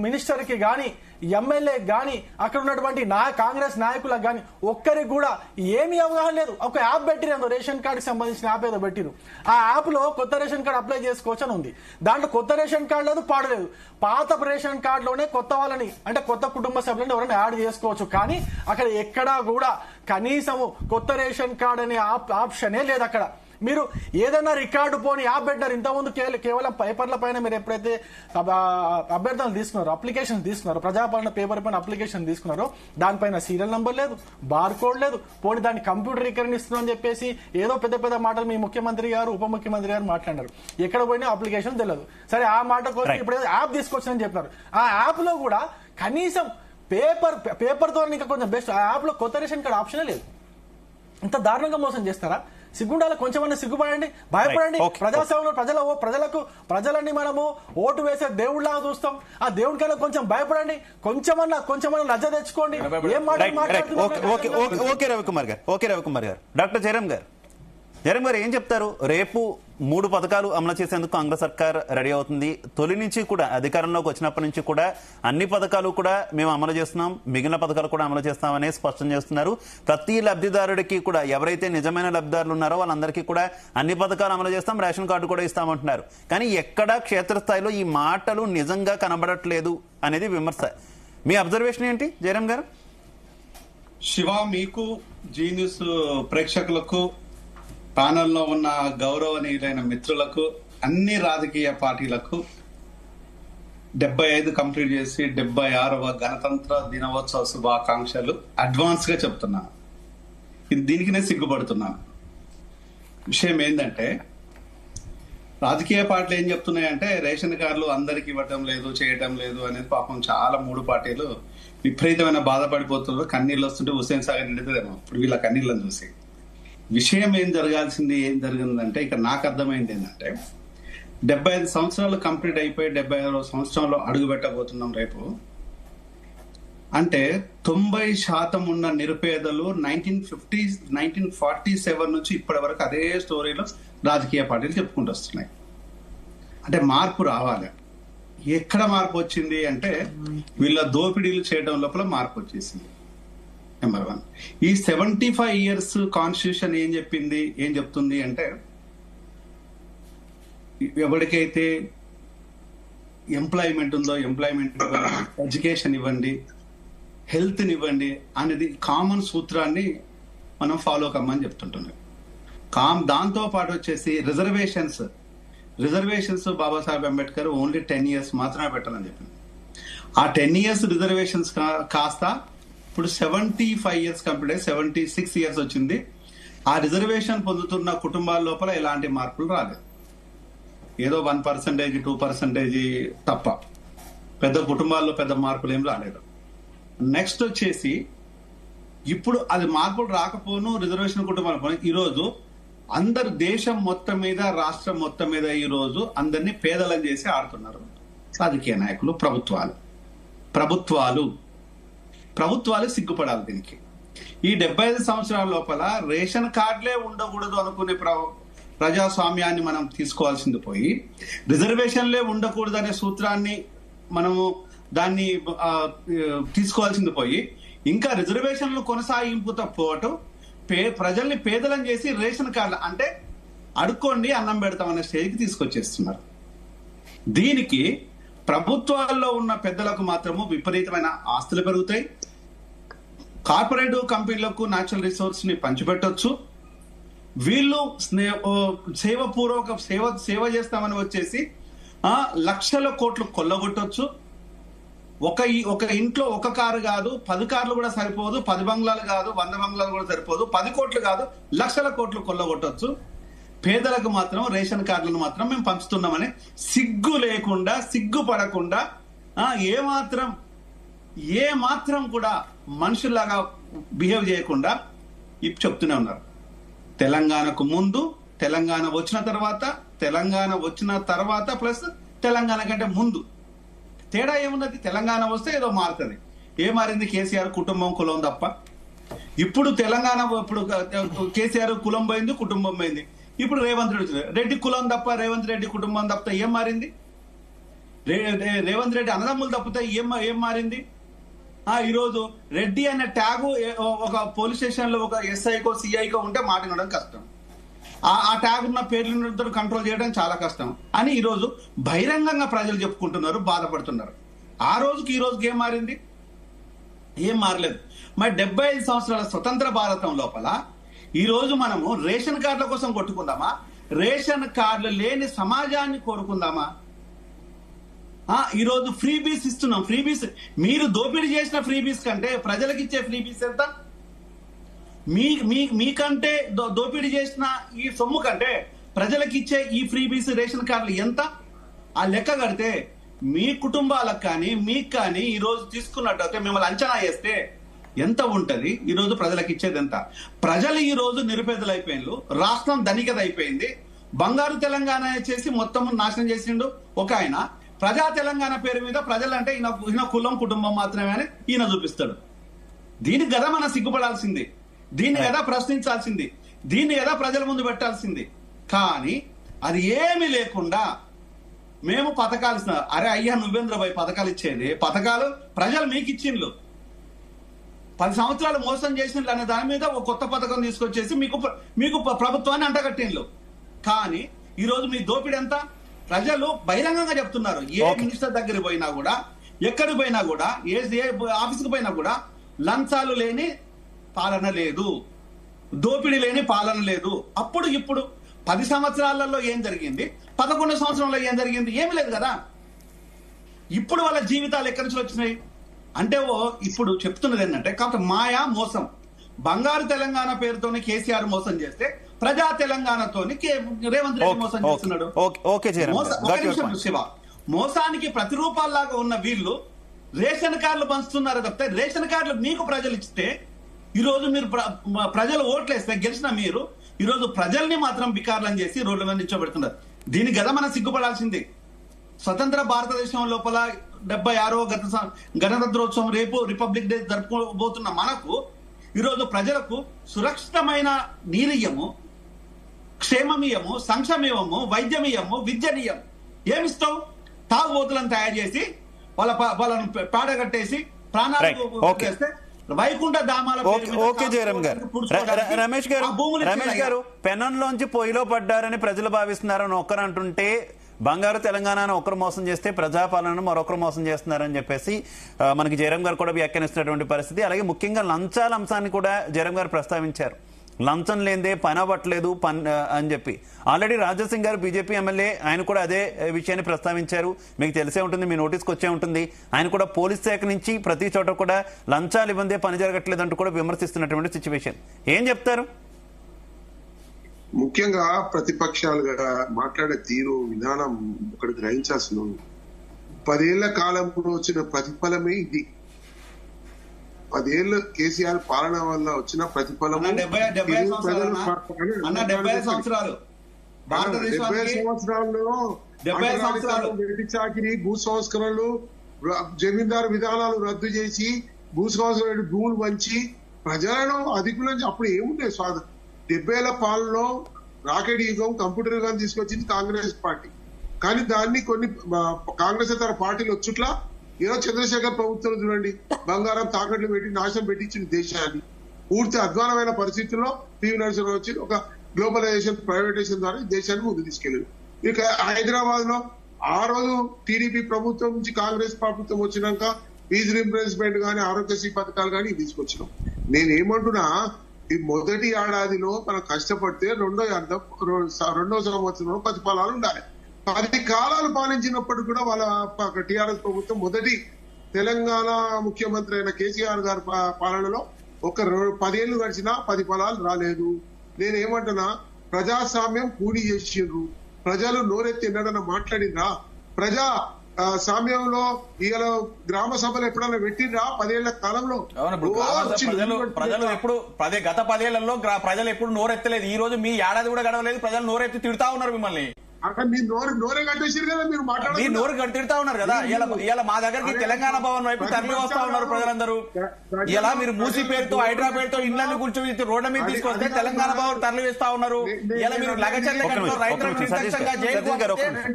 మినిస్టర్ కి గాని, ఎమ్మెల్యే గాని, అక్కడ ఉన్నటువంటి కాంగ్రెస్ నాయకులకు గాని ఒక్కరికి కూడా ఏమీ అవగాహన లేదు. ఒక యాప్ పెట్టిరు, రేషన్ కార్డు కి సంబంధించిన యాప్ ఏదో పెట్టిరు. ఆ యాప్ లో కొత్త రేషన్ కార్డు అప్లై చేసుకోవచ్చు అని ఉంది. దాంట్లో కొత్త రేషన్ కార్డు లేదు, పాడలేదు. పాత రేషన్ కార్డులోనే కొత్త వాళ్ళని, అంటే కొత్త కుటుంబ సభ్యులను ఎవరైనా యాడ్ చేసుకోవచ్చు. కానీ అక్కడ ఎక్కడా కూడా కనీసము కొత్త రేషన్ కార్డు అనే ఆప్షనే లేదు. అక్కడ మీరు ఏదైనా రికార్డు పోని యాప్ పెట్టారు. ఇంతకుముందు కేవలం పేపర్ల పైన మీరు ఎప్పుడైతే అభ్యర్థనలు తీసుకున్నారో, అప్లికేషన్ తీసుకున్నారో, ప్రజాపాలన పేపర్ పైన అప్లికేషన్ తీసుకున్నారో, దానిపైన సీరియల్ నంబర్ లేదు, బార్ కోడ్ లేదు. పోనీ దాన్ని కంప్యూటరీకరణ ఇస్తుందని చెప్పేసి ఏదో పెద్ద మాటలు మీ ముఖ్యమంత్రి గారు, ఉప ముఖ్యమంత్రి గారు మాట్లాడారు. ఎక్కడ పోయినా అప్లికేషన్ తెలియదు. సరే, ఆ మాట కోసం ఇప్పుడు యాప్ తీసుకొచ్చారని చెప్పినారు. ఆ యాప్ లో కూడా కనీసం పేపర్ తో ఇంకా కొంచెం బెస్ట్, ఆ యాప్ లో కొత్త రేషన్ కార్డు ఆప్షనే లేదు. ఇంత దారుణంగా మోసం చేస్తారా? సిగ్గుండాలి, కొంచెమన్నా సిగ్గుపడండి, భయపడండి. ప్రజాస్వామ్యంలో ప్రజలని మనము ఓటు వేసే దేవుళ్లాగా చూస్తాం. ఆ దేవుడికైనా కొంచెం భయపడండి, కొంచెమన్నా లజ్జ తెచ్చుకోండి. ఏం మాట్లాడుతున్నారు? ఓకే రవికుమార్ గారు, డాక్టర్ జయరామ్ గారు ఏం చెప్తారు? రేపు 3 పథకాలు అమలు చేసేందుకు కాంగ్రెస్ సర్కార్ రెడీ అవుతుంది. తొలి నుంచి కూడా అధికారంలోకి వచ్చినప్పటి నుంచి కూడా అన్ని పథకాలు కూడా మేము అమలు చేస్తున్నాం, మిగిలిన పథకాలు కూడా అమలు చేస్తామని స్పష్టం చేస్తున్నారు. ప్రతి లబ్ధిదారుడికి కూడా, ఎవరైతే నిజమైన లబ్ధిదారులు ఉన్నారో వాళ్ళందరికీ కూడా అన్ని పథకాలు అమలు చేస్తాం, రేషన్ కార్డు కూడా ఇస్తామంటున్నారు. కానీ ఎక్కడా క్షేత్రస్థాయిలో ఈ మాటలు నిజంగా కనబడట్లేదు అనేది విమర్శ. మీ అబ్జర్వేషన్ ఏంటి జయరామ్ గారు? శివ, మీకు జీ న్యూస్ ప్రేక్షకులకు, ప్యానెల్లో ఉన్న గౌరవనీయులైన మిత్రులకు, అన్ని రాజకీయ పార్టీలకు 75 కంప్లీట్ చేసి 76వ గణతంత్ర దినోత్సవ శుభాకాంక్షలు అడ్వాన్స్ గా చెప్తున్నాను. దీనికి నేను సిగ్గుపడుతున్నాను. విషయం ఏంటంటే, రాజకీయ పార్టీలు ఏం చెప్తున్నాయంటే రేషన్ కార్డులు అందరికి ఇవ్వటం లేదు, చేయటం లేదు అనేది పాపం చాలా 3 పార్టీలు విపరీతమైన బాధపడిపోతున్నారు. కన్నీళ్ళు వస్తుంటే హుస్సేన్ సాగర్ నిండుతుందేమో ఇప్పుడు వీళ్ళ కన్నీళ్ళని చూసి. విషయం ఏం జరిగిందంటే, ఇక్కడ నాకు అర్థమైంది ఏంటంటే, 75 సంవత్సరాలు కంప్లీట్ అయిపోయి 76వ సంవత్సరంలో అడుగు పెట్టబోతున్నాం రేపు. అంటే 90% ఉన్న నిరుపేదలు 1947 నుంచి ఇప్పటి వరకు అదే స్టోరీలో రాజకీయ పార్టీలు చెప్పుకుంటూ వస్తున్నాయి. అంటే మార్పు రావాలి. ఎక్కడ మార్పు వచ్చింది అంటే, వీళ్ళ దోపిడీలు చేయడం లోపల మార్పు వచ్చేసింది. నెంబర్ 1. ఈ 75 years కాన్స్టిట్యూషన్ ఏం చెప్తుంది అంటే, ఎవరికైతే ఎంప్లాయ్మెంట్ ఉందో ఎంప్లాయ్మెంట్ ఇవ్వండి, ఎడ్యుకేషన్ ఇవ్వండి, హెల్త్ ఇవ్వండి అనేది కామన్ సూత్రాన్ని మనం ఫాలో కమ్మని చెప్తుంటున్నాం. దాంతో పాటు వచ్చేసి reservations Babasaheb Ambedkar only 10 years మాత్రమే పెట్టాలని చెప్పింది. ఆ 10 years రిజర్వేషన్స్ కాస్త ఇప్పుడు 75 years కంప్లీట్ అయ్యి 76 years వచ్చింది. ఆ రిజర్వేషన్ పొందుతున్న కుటుంబాల లోపల ఎలాంటి మార్పులు రాలేదు. ఏదో 1%, 2% తప్ప పెద్ద కుటుంబాల్లో పెద్ద మార్పులు ఏం రాలేదు. నెక్స్ట్ వచ్చేసి, ఇప్పుడు అది మార్పులు రాకపోను, రిజర్వేషన్ కుటుంబాలు ఈరోజు అందరు దేశం మొత్తం మీద, రాష్ట్రం మొత్తం మీద ఈరోజు అందరినీ పేదలను చేసి ఆడుతున్నారు. రాజకీయ నాయకులు, ప్రభుత్వాలు సిగ్గుపడాలి దీనికి. ఈ 75 సంవత్సరాల లోపల రేషన్ కార్డులే ఉండకూడదు అనుకునే ప్రజాస్వామ్యాన్ని మనం తీసుకోవాల్సింది పోయి, రిజర్వేషన్లే ఉండకూడదు అనే సూత్రాన్ని మనము దాన్ని తీసుకోవాల్సింది పోయి, ఇంకా రిజర్వేషన్లు కొనసాగింపుతో పోటు ప్రజల్ని పేదలను చేసి రేషన్ కార్డులు అంటే అడుక్కోండి అన్నం పెడతామనే స్టేజ్కి తీసుకొచ్చేస్తున్నారు. దీనికి ప్రభుత్వాల్లో ఉన్న పెద్దలకు మాత్రము విపరీతమైన ఆస్తులు పెరుగుతాయి. కార్పొరేటివ్ కంపెనీలకు న్యాచురల్ రిసోర్స్ ని పంచిపెట్టొచ్చు. వీళ్ళు సేవ చేస్తామని వచ్చేసి లక్షల కోట్లు కొల్లగొట్టొచ్చు. ఒక ఇంట్లో ఒక కారు కాదు, 10 కార్లు కూడా సరిపోదు, 10 బంగ్లాలు కాదు, 100 బంగ్లాలు కూడా సరిపోదు, 10 కోట్లు కాదు, లక్షల కోట్లు కొల్లగొట్టొచ్చు. పేదలకు మాత్రం రేషన్ కార్డులను మాత్రం మేము పంచుతున్నామని సిగ్గు లేకుండా, సిగ్గుపడకుండా, ఏ మాత్రం కూడా మనుషుల్లాగా బిహేవ్ చేయకుండా చెప్తూనే ఉన్నారు. తెలంగాణకు ముందు, తెలంగాణ వచ్చిన తర్వాత ప్లస్ తెలంగాణ కంటే ముందు తేడా ఏమున్నది? తెలంగాణ వస్తే ఏదో మారుతుంది. మారింది? కేసీఆర్ కుటుంబం, కులం తప్ప. ఇప్పుడు కేసీఆర్ కులం పోయింది, కుటుంబం పోయింది. ఇప్పుడు రేవంత్ రెడ్డి కులం తప్ప, రేవంత్ రెడ్డి కుటుంబం తప్పితే ఏం మారింది? రేవంత్ రెడ్డి అన్నదమ్ములు తప్పితే ఏం మారింది? ఈరోజు రెడ్డి అనే ట్యాగు ఒక పోలీస్ స్టేషన్ లో ఒక ఎస్ఐకో సిఐకో ఉంటే మాట్లాడడం కష్టం. ఆ ట్యాగ్ ఉన్న పేర్లతో కంట్రోల్ చేయడం చాలా కష్టం అని ఈరోజు బహిరంగంగా ప్రజలు చెప్పుకుంటున్నారు, బాధపడుతున్నారు. ఆ రోజుకి ఈ రోజుకి ఏం మారింది? ఏం మారలేదు. మరి 75 సంవత్సరాల స్వతంత్ర భారతం లోపల ఈ రోజు మనము రేషన్ కార్డుల కోసం కొట్టుకుందామా? రేషన్ కార్డులు లేని సమాజాన్ని కోరుకుందామా? ఈ రోజు ఫ్రీబీస్ ఇస్తున్నాం. ఫ్రీబీస్ మీరు దోపిడీ చేసిన ఫ్రీబీస్ కంటే ప్రజలకు ఇచ్చే ఫ్రీబీస్ ఎంత? మీకంటే దోపిడీ చేసిన ఈ సొమ్ము కంటే ప్రజలకు ఇచ్చే ఈ ఫ్రీబీస్ రేషన్ కార్డులు ఎంత? ఆ లెక్క కడితే మీ కుటుంబాలకు కానీ మీకు కానీ ఈ రోజు తీసుకున్నట్టయితే మిమ్మల్ని అంచనా వేస్తే ఎంత ఉంటది? ఈ రోజు ప్రజలకు ఇచ్చేది ఎంత? ప్రజలు ఈ రోజు నిరుపేదలు అయిపోయిండ్రు, రాష్ట్రం ధనికత అయిపోయింది. బంగారు తెలంగాణ చేసి మొత్తం నాశనం చేసిండు ఒక ఆయన. ప్రజా తెలంగాణ పేరు మీద ప్రజలంటే ఈయన కులం, కుటుంబం మాత్రమే అని ఈయన చూపిస్తాడు. దీనికి కదా మనం సిగ్గుపడాల్సింది, దీన్ని కదా ప్రశ్నించాల్సింది, దీన్ని కదా ప్రజల ముందు పెట్టాల్సింది. కానీ అది ఏమీ లేకుండా మేము పథకాలు ఇస్తున్నా. అరే అయ్యా, నువ్వేంద్రబాయ్ పథకాలు ఇచ్చేది? పథకాలు ప్రజలు మీకు ఇచ్చిండ్రు. 10 సంవత్సరాలు మోసం చేసిండ్రు అనే దాని మీద ఒక కొత్త పథకం తీసుకొచ్చేసి మీకు ప్రభుత్వాన్ని అంటగట్టిండ్రు. కానీ ఈ రోజు మీ దోపిడీ ఎంత? ప్రజలు బహిరంగంగా చెప్తున్నారు. ఏ మినిస్టర్ దగ్గరికి పోయినా కూడా, ఎక్కడికి పోయినా కూడా, ఏ ఆఫీస్కి పోయినా కూడా లంచాలు లేని పాలన లేదు, దోపిడీ లేని పాలన లేదు. అప్పుడు ఇప్పుడు 10 సంవత్సరాలలో ఏం జరిగింది, 11 సంవత్సరంలో ఏం జరిగింది? ఏమి లేదు కదా. ఇప్పుడు వాళ్ళ జీవితాలు ఎక్కడి నుంచి వచ్చినాయి అంటే ఇప్పుడు చెప్తున్నది ఏంటంటే కాబట్టి మాయా, మోసం. బంగారు తెలంగాణ పేరుతోని కేసీఆర్ మోసం చేస్తే ప్రజా తెలంగాణతోని రేవంత్ రెడ్డి మోసం చేస్తున్నాడు. శివ, మోసానికి ప్రతిరూపాల్లాగా ఉన్న వీళ్ళు రేషన్ కార్డులు పంచుతున్నారు తప్పితే రేషన్ కార్డులు మీకు ప్రజలు ఇస్తే ఈ రోజు మీరు ప్రజలు ఓట్లేస్తే గెలిచిన మీరు ఈ రోజు ప్రజల్ని మాత్రం బికార్లను చేసి రోడ్ల మీద నిల్చోబెడుతున్నారు. దీనికి కదా మనం సిగ్గుపడాల్సింది. స్వతంత్ర భారతదేశం లోపల 76వ గణతంత్రోత్సవం రేపు రిపబ్లిక్ డే జరుపుకోబోతున్న మనకు ఈరోజు ప్రజలకు సురక్షితమైన నీరియ్యము, క్షేమమీయము, సంక్షేమము, వైద్యమీయము, విద్యనీయము. ఏమిస్తావు? తాగుబోతులను తయారు చేసి వాళ్ళను పేడగట్టేసి ప్రాణాలు చేస్తే వైకుంఠ ధామాల. ఓకే జయరామ్ గారు, రమేష్ గారు పెనంలోంచి పొయ్యిలో పడ్డారని ప్రజలు భావిస్తున్నారని ఒక్కరు అంటుంటే, బంగారు తెలంగాణను ఒకరు మోసం చేస్తే ప్రజాపాలనను మరొకరు మోసం చేస్తున్నారని చెప్పేసి మనకి జయరామ్ గారు కూడా వ్యాఖ్యానిస్తున్నటువంటి పరిస్థితి. అలాగే ముఖ్యంగా లంచాల అంశాన్ని కూడా జయరామ్ గారు ప్రస్తావించారు. లంచం లేదే పని అవ్వట్లేదు అని చెప్పి. ఆల్రెడీ రాజాసింగ్ గారు బీజేపీ ఎమ్మెల్యే, ఆయన కూడా అదే విషయాన్ని ప్రస్తావించారు. మీకు తెలిసే ఉంటుంది, మీ నోటీస్కి వచ్చే ఉంటుంది. ఆయన కూడా పోలీస్ శాఖ నుంచి ప్రతి చోట కూడా లంచాలు ఇవ్వందే పని జరగట్లేదు అంటూ కూడా విమర్శిస్తున్నటువంటి సిచ్యువేషన్. ఏం చెప్తారు? ముఖ్యంగా ప్రతిపక్షాలుగా మాట్లాడే తీరు, విధానం ఒకటి గ్రహించాల్సిన 10 ఏళ్ల కాలంలో వచ్చిన ప్రతిఫలమే ఇది. 10 ఏళ్ళు కేసీఆర్ పాలన వల్ల వచ్చిన ప్రతిఫలం. 70 సంవత్సరాలు భారతదేశానికి 70 సంవత్సరాల్లో 70 సంవత్సరాలు వెట్టి చాకిరి, భూ సంస్కరణలు, జమీందారు విధానాలు రద్దు చేసి భూ సంస్కరణ భూములు వంచి ప్రజలను అధికులని అప్పుడు ఏముండే 70 పాలనలో రాకెట్ యుగం, కంప్యూటర్ యుగం తీసుకొచ్చింది కాంగ్రెస్ పార్టీ. కానీ దాన్ని కొన్ని కాంగ్రెస్ ఇతర పార్టీలు వచ్చుట్లా ఈరోజు చంద్రశేఖర్ ప్రభుత్వం చూడండి, బంగారం తాకట్లు పెట్టి నాశనం పెట్టించిన దేశాన్ని పూర్తి అధ్వానమైన పరిస్థితుల్లో పివి నరసింహరావు వచ్చి ఒక గ్లోబలైజేషన్, ప్రైవేటైజేషన్ ద్వారా దేశాన్ని ముందు తీసుకెళ్ళారు. ఇక హైదరాబాద్ లో ఆ రోజు టీడీపీ ప్రభుత్వం నుంచి కాంగ్రెస్ ప్రభుత్వం వచ్చినాక ఫీజు రీంబర్స్మెంట్ గానీ, ఆరోగ్యశ్రీ పథకాలు కానీ తీసుకొచ్చినాం. నేనేమంటున్నా, ఈ మొదటి ఏడాదిలో మనం కష్టపడితే రెండో సంవత్సరంలో ప్రతిఫలాలు ఉండాలి. 10 కాలాలు పాలించినప్పటికీ కూడా వాళ్ళ టీఆర్ఎస్ ప్రభుత్వం మొదటి తెలంగాణ ముఖ్యమంత్రి అయిన కేసీఆర్ గారి పాలనలో ఒక 10 ఏళ్లు గడిచినా 10 ఫలాలు రాలేదు. నేనేమంటున్నా, ప్రజాస్వామ్యం కూలి చేసిండ్రు, ప్రజలు నోరెత్తి ఎన్నడన్నా మాట్లాడినరా? ప్రజా సామ్యంలో ఇవాళ గ్రామ సభలు ఎప్పుడైనా పెట్టినరా 10 ఏళ్ల కాలంలో? ప్రజలు ఎప్పుడు గత 10 ఏళ్లలో ప్రజలు ఎప్పుడు నోరెత్తలేదు. ఈ రోజు మీ ఏడాది కూడా గడవలేదు, ప్రజలు నోరెత్తి తిడతా ఉన్నారు మిమ్మల్ని. అక్కడ మీ నోరే కట్టేసారు కదా, మీరు మాట్లాడారు, నోరు తిడతా ఉన్నారు కదా. ఇలా మా దగ్గరికి తెలంగాణ భవన్ వైపు తరలి వస్తా ఉన్నారు ప్రజలందరూ. ఇలా మీరు మూసీ పేరుతో, హైడ్రా పేరుతో ఇండ్లను కూర్చొని రోడ్ల మీద తీసుకొస్తే తెలంగాణ భవన్ తరలి వేస్తా ఉన్నారు. ఇలా మీరు లగచర్ల రైతులకు నిర్లక్ష్యంగా జైలుకు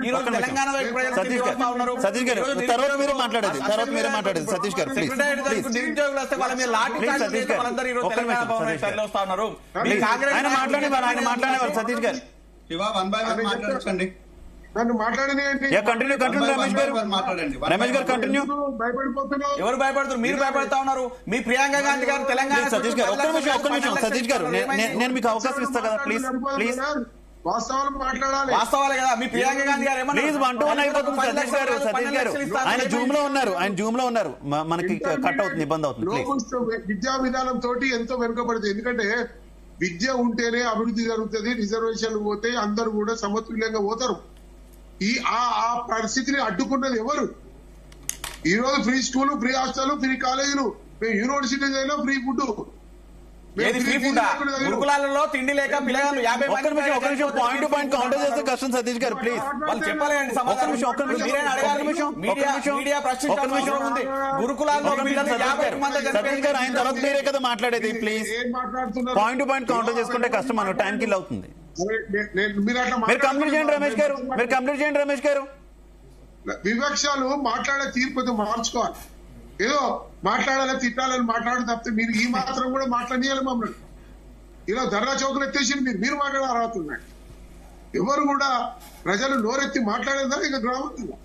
ఈ రోజు తెలంగాణ వైపు ప్రజలు తిరిగి వస్తా ఉన్నారు. సెక్రటరీ నిరుద్యోగులు వస్తే వాళ్ళ మీద లాఠీ చార్జ్ చేస్తే వాళ్ళందరూ ఈ రోజు తెలంగాణ భవన్ వైపు తరలి వస్తా ఉన్నారు. సతీష్ గారు శివ 1 by 1 మాట్లాడొచ్చండి. నన్ను మాట్లాడనియండి. రమేష్ గారు కంటిన్యూ. భయపడిపోతున్నావు. ఎవరు భయపడుతున్నారు? మీరు భయపడతా ఉన్నారు. మీ ప్రియాంక గాంధీ గారు తెలంగాణ సతీష్ గారు ఒక్క నిమిషం సతీష్ గారు, నేను మీకు అవకాశం ఇస్తా కదా, ప్లీజ్ ప్లీజ్. వాస్తవాలు మాట్లాడాలి. వాస్తవాలే కదా. మీ ప్రియాంక గాంధీ గారు ప్లీజ్ 1-to-1 అయిపోతుంది. సతీష్ గారు ఆయన జూమ్ లో ఉన్నారు, మనకి కట్ అవుతుంది, ఇబ్బంది అవుతుంది. విద్యా విధానం తోటి ఎంతో వెనుకబడుతుంది. ఎందుకంటే విద్య ఉంటేనే అభివృద్ధి జరుగుతుంది. రిజర్వేషన్లు పోతే అందరూ కూడా సమతుల్యంగా పోతారు. ఆ పరిస్థితిని అడ్డుకున్నది ఎవరు? ఈ రోజు free school, free hostel, free కాలేజీలు, యూనివర్సిటీస్ అయినా ఫ్రీ ఫుడ్. గురుకులాలలో తిండి లేక పిల్లలు 50 పాయింట్ టు పాయింట్ కౌంటర్ చేస్తే కష్టం. సతీష్ గారు ప్లీజ్ వాళ్ళు చెప్పలేండి. గురుకులాల్లో సతీష్ గారు ఆయన తర్వాత మీరే కదా మాట్లాడేది. Please point to point counter చేసుకుంటే కష్టం, మనం టైం కిల్ అవుతుంది. మీరు కంప్లీట్ చేయండి రమేష్ గారు. వివక్షాలు మాట్లాడే తీర్పు మార్చుకోవాలి. ఏదో మాట్లాడాలి, తిట్టాలని మాట్లాడడం తప్పితే మీరు ఈ మాత్రం కూడా మాట్లాడియాలి మమ్మల్ని. ఇలా ధర్నా చౌకలు ఎత్తేసి మీరు మాట్లాడే అర్హత ఉన్నాయి. ఎవరు కూడా ప్రజలు నోరెత్తి మాట్లాడేదా ఇక గ్రామంలో.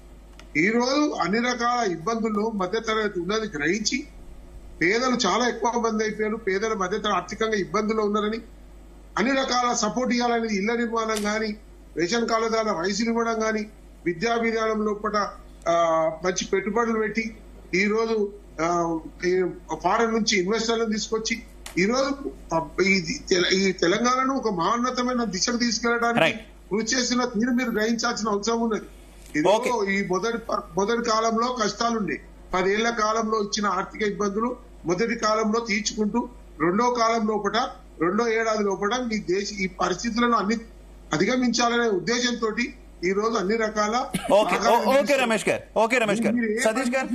ఈ రోజు అన్ని రకాల ఇబ్బందుల్లో మధ్యతరగతి ఉన్నది గ్రహించి పేదలు చాలా ఎక్కువ మంది అయిపోయారు. పేదల మధ్యతర ఆర్థికంగా ఇబ్బందుల్లో ఉన్నారని అన్ని రకాల సపోర్ట్ ఇవ్వాలనేది, ఇళ్ల నిర్మాణం గాని, రేషన్ కార్డు ద్వారా రైసులు ఇవ్వడం గాని, విద్యా విధానం లోపల మంచి పెట్టుబడులు పెట్టి ఈ రోజు ఫారెన్ నుంచి ఇన్వెస్టర్లను తీసుకొచ్చి ఈ రోజు ఈ తెలంగాణను ఒక మహోన్నతమైన దిశకు తీసుకెళ్లడానికి కృషి చేస్తున్న తీరు మీరు గ్రహించాల్సిన అవసరం ఉన్నది. ఈ మొదటి కాలంలో కష్టాలుండే, 10 ఏళ్ల కాలంలో ఇచ్చిన ఆర్థిక ఇబ్బందులు మొదటి కాలంలో తీర్చుకుంటూ రెండో ఏడాది లోపల ఈ పరిస్థితులను అన్ని అధిగమించాలనే ఉద్దేశంతో ఈ రోజు అన్ని రకాల రమేష్ గారు సతీష్ గారు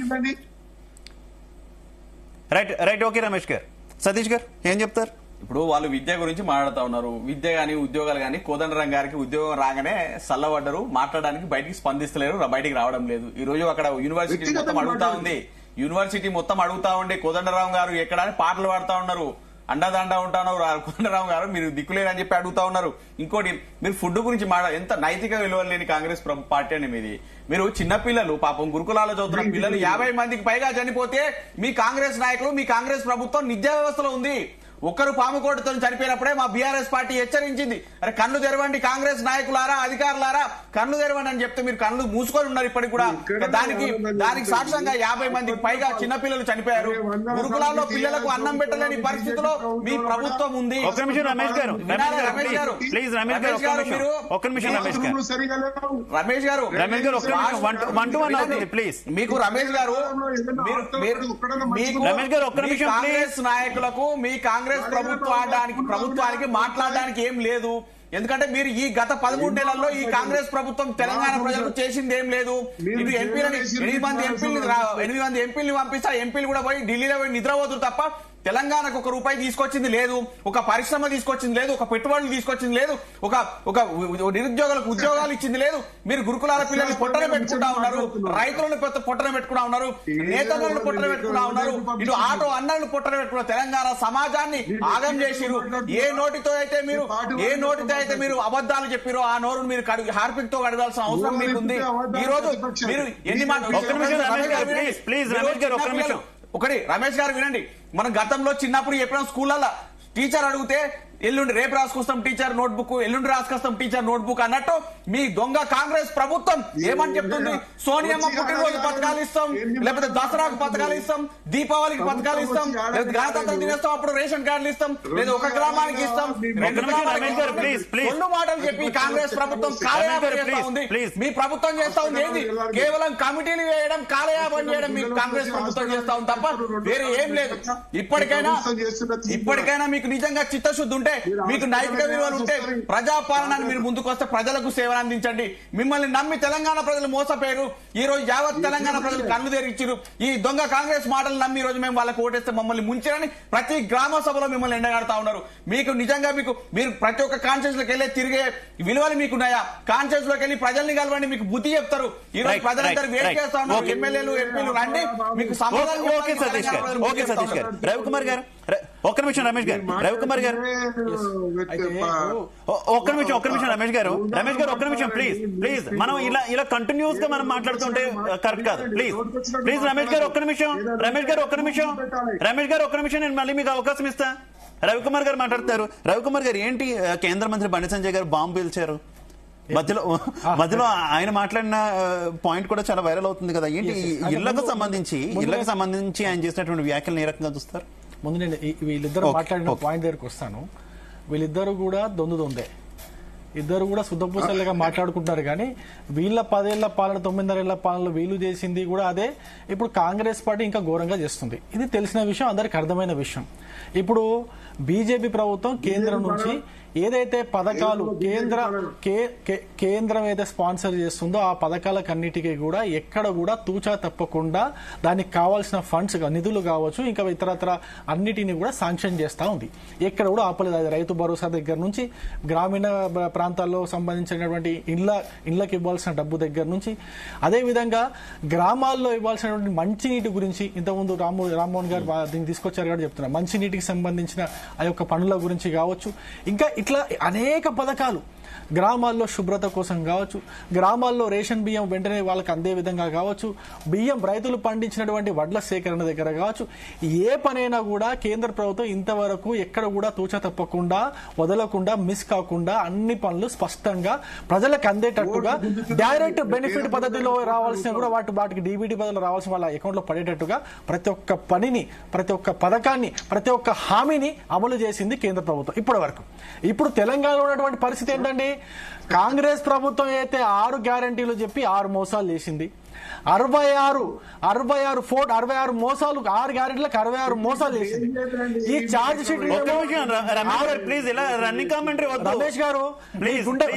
రమేష్ గారు సతీష్ గారు ఏం చెప్తారు? ఇప్పుడు వాళ్ళు విద్య గురించి మాట్లాడుతా ఉన్నారు. విద్య గాని, ఉద్యోగాలు గాని, కోదండరాం గారికి ఉద్యోగం రాగానే చల్లబడ్డరు, మాట్లాడడానికి బయటికి స్పందిస్తలేరు, బయటికి రావడం లేదు. ఈ రోజు అక్కడ యూనివర్సిటీ మొత్తం అడుగుతా ఉంది కోదండరాం గారు ఎక్కడ అని పాటలు పాడుతా ఉన్నారు. అండదండ ఉంటాను కోదండరాం గారు, మీరు దిక్కులేరని చెప్పి అడుగుతా ఉన్నారు. ఇంకోటి, మీరు ఫుడ్ గురించి ఎంత నైతిక విలువలు లేని కాంగ్రెస్ పార్టీ అని మీది. మీరు చిన్నపిల్లలు పాపం గురుకులాల్లో చదువుతున్న పిల్లలు 50 మందికి పైగా చనిపోతే మీ కాంగ్రెస్ నాయకులు, మీ కాంగ్రెస్ ప్రభుత్వం నిత్య వ్యవస్థలో ఉంది. ఒక్కరు పాముకోటతో చనిపోయినప్పుడే మా బీఆర్ఎస్ పార్టీ హెచ్చరించింది, అరే కన్ను తెరవండి కాంగ్రెస్ నాయకులారా, అధికారులారా, కన్ను తెరవండి అని చెప్తే మీరు కన్ను మూసుకొని ఉన్నారు ఇప్పటికి కూడా. దానికి సాక్ష్యంగా 50 మందికి పైగా చిన్నపిల్లలు చనిపోయారు. గురుకులాల్లో పిల్లలకు అన్నం పెట్టలేని పరిస్థితిలో మీ ప్రభుత్వం ఉంది. రమేష్ గారు మీకు కాంగ్రెస్ నాయకులకు మీ కాంగ్రెస్ ప్రభుత్వానికి మాట్లాడడానికి ఏం లేదు. ఎందుకంటే మీరు ఈ గత 13 నెలల్లో ఈ కాంగ్రెస్ ప్రభుత్వం తెలంగాణ ప్రజలకు చేసింది ఏం లేదు. ఇటు ఎంపీలని 8 మంది ఎంపీలని పంపిస్తా, ఎంపీలు కూడా పోయి ఢిల్లీలో పోయి నిద్రపోతున్నారు తప్ప తెలంగాణకు ఒక రూపాయి తీసుకొచ్చింది లేదు, ఒక పరిశ్రమ తీసుకొచ్చింది లేదు, ఒక పెట్టుబడులు తీసుకొచ్చింది లేదు, ఒక నిరుద్యోగులకు ఉద్యోగాలు ఇచ్చింది లేదు. మీరు గురుకులాల పిల్లల్ని పొట్టన పెట్టుకుంటా ఉన్నారు, రైతులను పొట్టన పెట్టుకుంటా ఉన్నారు, నేతలను పొట్టన పెట్టుకుంటా ఉన్నారు, ఇటు ఆటో అన్నలను పొట్టన పెట్టుకున్నారు. తెలంగాణ సమాజాన్ని ఆగం చేసిరు. ఏ నోటితో అయితే మీరు అబద్ధాలు చెప్పారో ఆ నోరును మీరు హార్పిక్ తో కడగాల్సిన అవసరం మీకుంది. ఈ రోజు మీరు ఎన్ని ఒకటి రమేష్ గారు వినండి, మనం గతంలో చిన్నప్పుడు ఎప్పుడైనా స్కూళ్ళల్లో టీచర్ అడిగితే ఎల్లుండి రేపు రాసుకొస్తాం టీచర్ నోట్బుక్, ఎల్లుండి రాసుకొస్తాం టీచర్ నోట్బుక్ అన్నట్టు మీ దొంగ కాంగ్రెస్ ప్రభుత్వం ఏమని చెప్తుంది? సోనియమ్మ పుట్టినరోజు పథకాలు ఇస్తాం, లేకపోతే దసరాకు పథకాలు ఇస్తాం, దీపావళికి పథకాలు ఇస్తాం, లేదా గణతంత్ర దినోత్సవం అప్పుడు రేషన్ కార్డులు ఇస్తాం, లేదా ఒక గ్రామానికి ఇస్తాం, 2 గ్రామానికి రెండు మాటలు చెప్పి కాంగ్రెస్ ప్రభుత్వం కాలయాపన చేస్తా ఉంది. మీ ప్రభుత్వం చేస్తా ఉంది ఏంది? కేవలం కమిటీలు వేయడం, కాలయాపన చేయడం మీ కాంగ్రెస్ ప్రభుత్వం చేస్తా ఉంది తప్ప వేరే ఏం లేదు. ఇప్పటికైనా మీకు నిజంగా చిత్తశుద్ధి ఉంటే, మీకు నైతిక విలువలు ఉంటే ప్రజాపాలనని మీరు ముందుకు వస్తే ప్రజలకు సేవలు అందించండి. మిమ్మల్ని నమ్మి తెలంగాణ ప్రజలు మోసపోయారు. ఈ రోజు యావత్ తెలంగాణ ప్రజలు కన్ను తెరిచారు. ఈ దొంగ కాంగ్రెస్ మాటలు నమ్మి ఈ రోజు మేము వాళ్ళకి ఓటేస్తే మమ్మల్ని ముంచారని ప్రతి గ్రామ సభలో మిమ్మల్ని ఎండగడతా ఉన్నారు. మీకు నిజంగా మీరు ప్రతి ఒక్క కాన్షియస్ లోకి వెళ్ళి తిరిగే విలువలు మీకున్నాయా? కాన్షియస్ లోకి వెళ్ళి ప్రజల్ని కలవండి, మీకు బుద్ధి చెప్తారు. ఈ రోజు ప్రజలందరూ వెయిట్ చేస్తా ఉన్నారు. ఎమ్మెల్యేలు ఎంపీలు రండి, మీకు సమాధానం. రవికుమార్ గారు ఒక్క నిమిషం, రమేష్ గారు, రవికుమార్ గారు ఒక్క నిమిషం, రమేష్ గారు ఒక్క నిమిషం ప్లీజ్. మనం ఇలా కంటిన్యూస్ గా మనం మాట్లాడుతుంటే కరెక్ట్ కాదు. ప్లీజ్ రమేష్ గారు ఒక్క నిమిషం, నేను మళ్ళీ మీకు అవకాశం ఇస్తా. రవికుమార్ గారు మాట్లాడతారు. రవికుమార్ గారు ఏంటి, కేంద్ర మంత్రి బండి సంజయ్ గారు బాంబు పిలిచారు మధ్యలో ఆయన మాట్లాడిన పాయింట్ కూడా చాలా వైరల్ అవుతుంది కదా. ఏంటి ఇళ్లకు సంబంధించి ఆయన చేసినటువంటి వ్యాఖ్యలను ఏ రకంగా చూస్తారు? ముందు నేను వీళ్ళిద్దరు మాట్లాడిన పాయింట్ దగ్గరకు వస్తాను. వీళ్ళిద్దరు కూడా దొందే, ఇద్దరు కూడా శుద్ధపూసలుగా మాట్లాడుకుంటున్నారు. కానీ వీళ్ళ 10 ఏళ్ల పాలన, 9.5 ఏళ్ల పాలనలో వీళ్ళు చేసింది కూడా అదే. ఇప్పుడు కాంగ్రెస్ పార్టీ ఇంకా ఘోరంగా చేస్తుంది. ఇది తెలిసిన విషయం, అందరికి అర్థమైన విషయం. ఇప్పుడు బీజేపీ ప్రభుత్వం కేంద్రం నుంచి ఏదైతే పథకాలు కేంద్రం ఏదైతే స్పాన్సర్ చేస్తుందో ఆ పథకాలకన్నిటికీ కూడా ఎక్కడ కూడా తూచా తప్పకుండా దానికి కావాల్సిన ఫండ్స్, నిధులు కావచ్చు, ఇంకా ఇతరత్ర అన్నిటిని కూడా శాంక్షన్ చేస్తా ఉంది. ఎక్కడ కూడా ఆపలేదు. అది రైతు భరోసా దగ్గర నుంచి, గ్రామీణ ప్రాంతాల్లో సంబంధించినటువంటి ఇళ్లకు ఇవ్వాల్సిన డబ్బు దగ్గర నుంచి, అదేవిధంగా గ్రామాల్లో ఇవ్వాల్సినటువంటి మంచినీటి గురించి ఇంతకుముందు రామ్మోహన్ గారు దీన్ని తీసుకొచ్చారు కాబట్టి చెప్తున్నారు. మంచినీటికి సంబంధించిన ఆ యొక్క పనుల గురించి కావచ్చు, ఇంకా ఇట్లా అనేక పథకాలు గ్రామాల్లో శుభ్రత కోసం కావచ్చు, గ్రామాల్లో రేషన్ బియ్యం వెంటనే వాళ్ళకి అందే విధంగా కావచ్చు, బియ్యం రైతులు పండించినటువంటి వడ్ల సేకరణ దగ్గర కావచ్చు, ఏ పనైనా కూడా కేంద్ర ప్రభుత్వం ఇంతవరకు ఎక్కడ కూడా తూచా తప్పకుండా, వదలకుండా, మిస్ కాకుండా అన్ని పనులు స్పష్టంగా ప్రజలకు అందేటట్టుగా, డైరెక్ట్ బెనిఫిట్ పద్ధతిలో రావాల్సిన కూడా వాటికి డీబీటీ పద్ధతిలో రావాల్సిన వాళ్ళ అకౌంట్ లో పడేటట్టుగా ప్రతి ఒక్క పనిని, ప్రతి ఒక్క పథకాన్ని, ప్రతి ఒక్క హామీని అమలు చేసింది కేంద్ర ప్రభుత్వం ఇప్పటి వరకు. ఇప్పుడు తెలంగాణలో ఉన్నటువంటి పరిస్థితి ఏంటండి? కాంగ్రెస్ ప్రభుత్వం అయితే 6 గ్యారంటీలు చెప్పి 6 మోసాలు చేసింది. 66 మోసాలు, 6 గ్యారెంటీలకు 66 మోసాలు చేసింది. ఈ ఛార్జ్ షీట్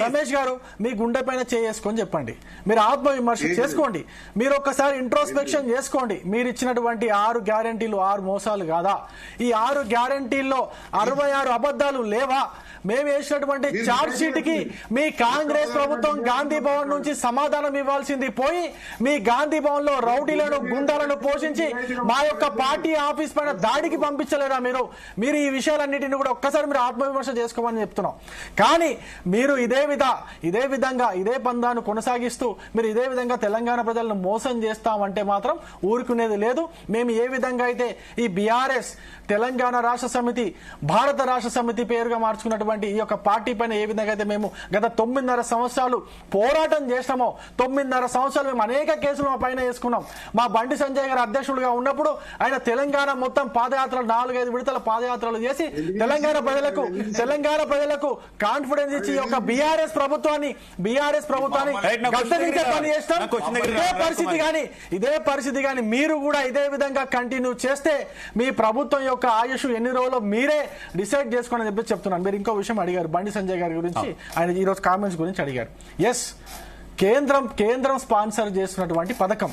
రమేష్ గారు మీ గుండె పైన చేసుకొని చెప్పండి, మీరు ఆత్మవిమర్శ చేసుకోండి, మీరు ఒక్కసారి ఇంట్రోస్పెక్షన్ చేసుకోండి. మీరు ఇచ్చినటువంటి 6 గ్యారెంటీలు 6 మోసాలు కాదా? ఈ 6 గ్యారెంటీల్లో 66 అబద్ధాలు లేవా? మేము వేసినటువంటి ఛార్జ్ షీట్ కి మీ కాంగ్రెస్ ప్రభుత్వం గాంధీ భవన్ నుంచి సమాధానం ఇవ్వాల్సింది పోయి, మీ గాంధీ భవన్ లో రౌడీలను, గుండాలను పోషించి మా యొక్క పార్టీ ఆఫీస్ పైన దాడికి పంపించలేరా? మీరు ఈ విషయాలన్నిటిని కూడా ఒక్కసారి మీరు ఆత్మవిమర్శ చేసుకోమని చెప్తున్నాం. కానీ మీరు ఇదే విధంగా ఇదే పందాను కొనసాగిస్తూ మీరు ఇదే విధంగా తెలంగాణ ప్రజలను మోసం చేస్తామంటే మాత్రం ఊరుకునేది లేదు. మేము ఏ విధంగా అయితే ఈ బీఆర్ఎస్, తెలంగాణ రాష్ట్ర సమితి, భారత రాష్ట్ర సమితి పేరుగా మార్చుకున్నటువంటి ఈ యొక్క పార్టీ పైన ఏ విధంగా అయితే మేము గత 9.5 సంవత్సరాలు పోరాటం చేసినామో, 9.5 సంవత్సరాలు మేము అనేక కేసులు మా పైన వేసుకున్నాం. మా బండి సంజయ్ గారు అధ్యక్షుడిగా ఉన్నప్పుడు ఆయన తెలంగాణ మొత్తం పాదయాత్రలు 4-5 విడతల పాదయాత్రలు చేసి తెలంగాణ ప్రజలకు కాన్ఫిడెన్స్ ఇచ్చి ఈ యొక్క బీఆర్ఎస్ ప్రభుత్వాన్ని గద్దెదించే పని చేస్తాం. ఇదే పరిస్థితి కానీ మీరు కూడా ఇదే విధంగా కంటిన్యూ చేస్తే మీ ప్రభుత్వం యొక్క ఆయుష్ ఎన్ని రోజులు మీరే డిసైడ్ చేసుకోండి అని చెప్పి చెప్తున్నాను. మీరు ఇంకో విషయం అడిగారు, బండి సంజయ్ గారి గురించి, ఆయన ఈరోజు కామెంట్స్ గురించి అడిగారు. ఎస్, కేంద్రం స్పాన్సర్ చేస్తున్నటువంటి పథకం,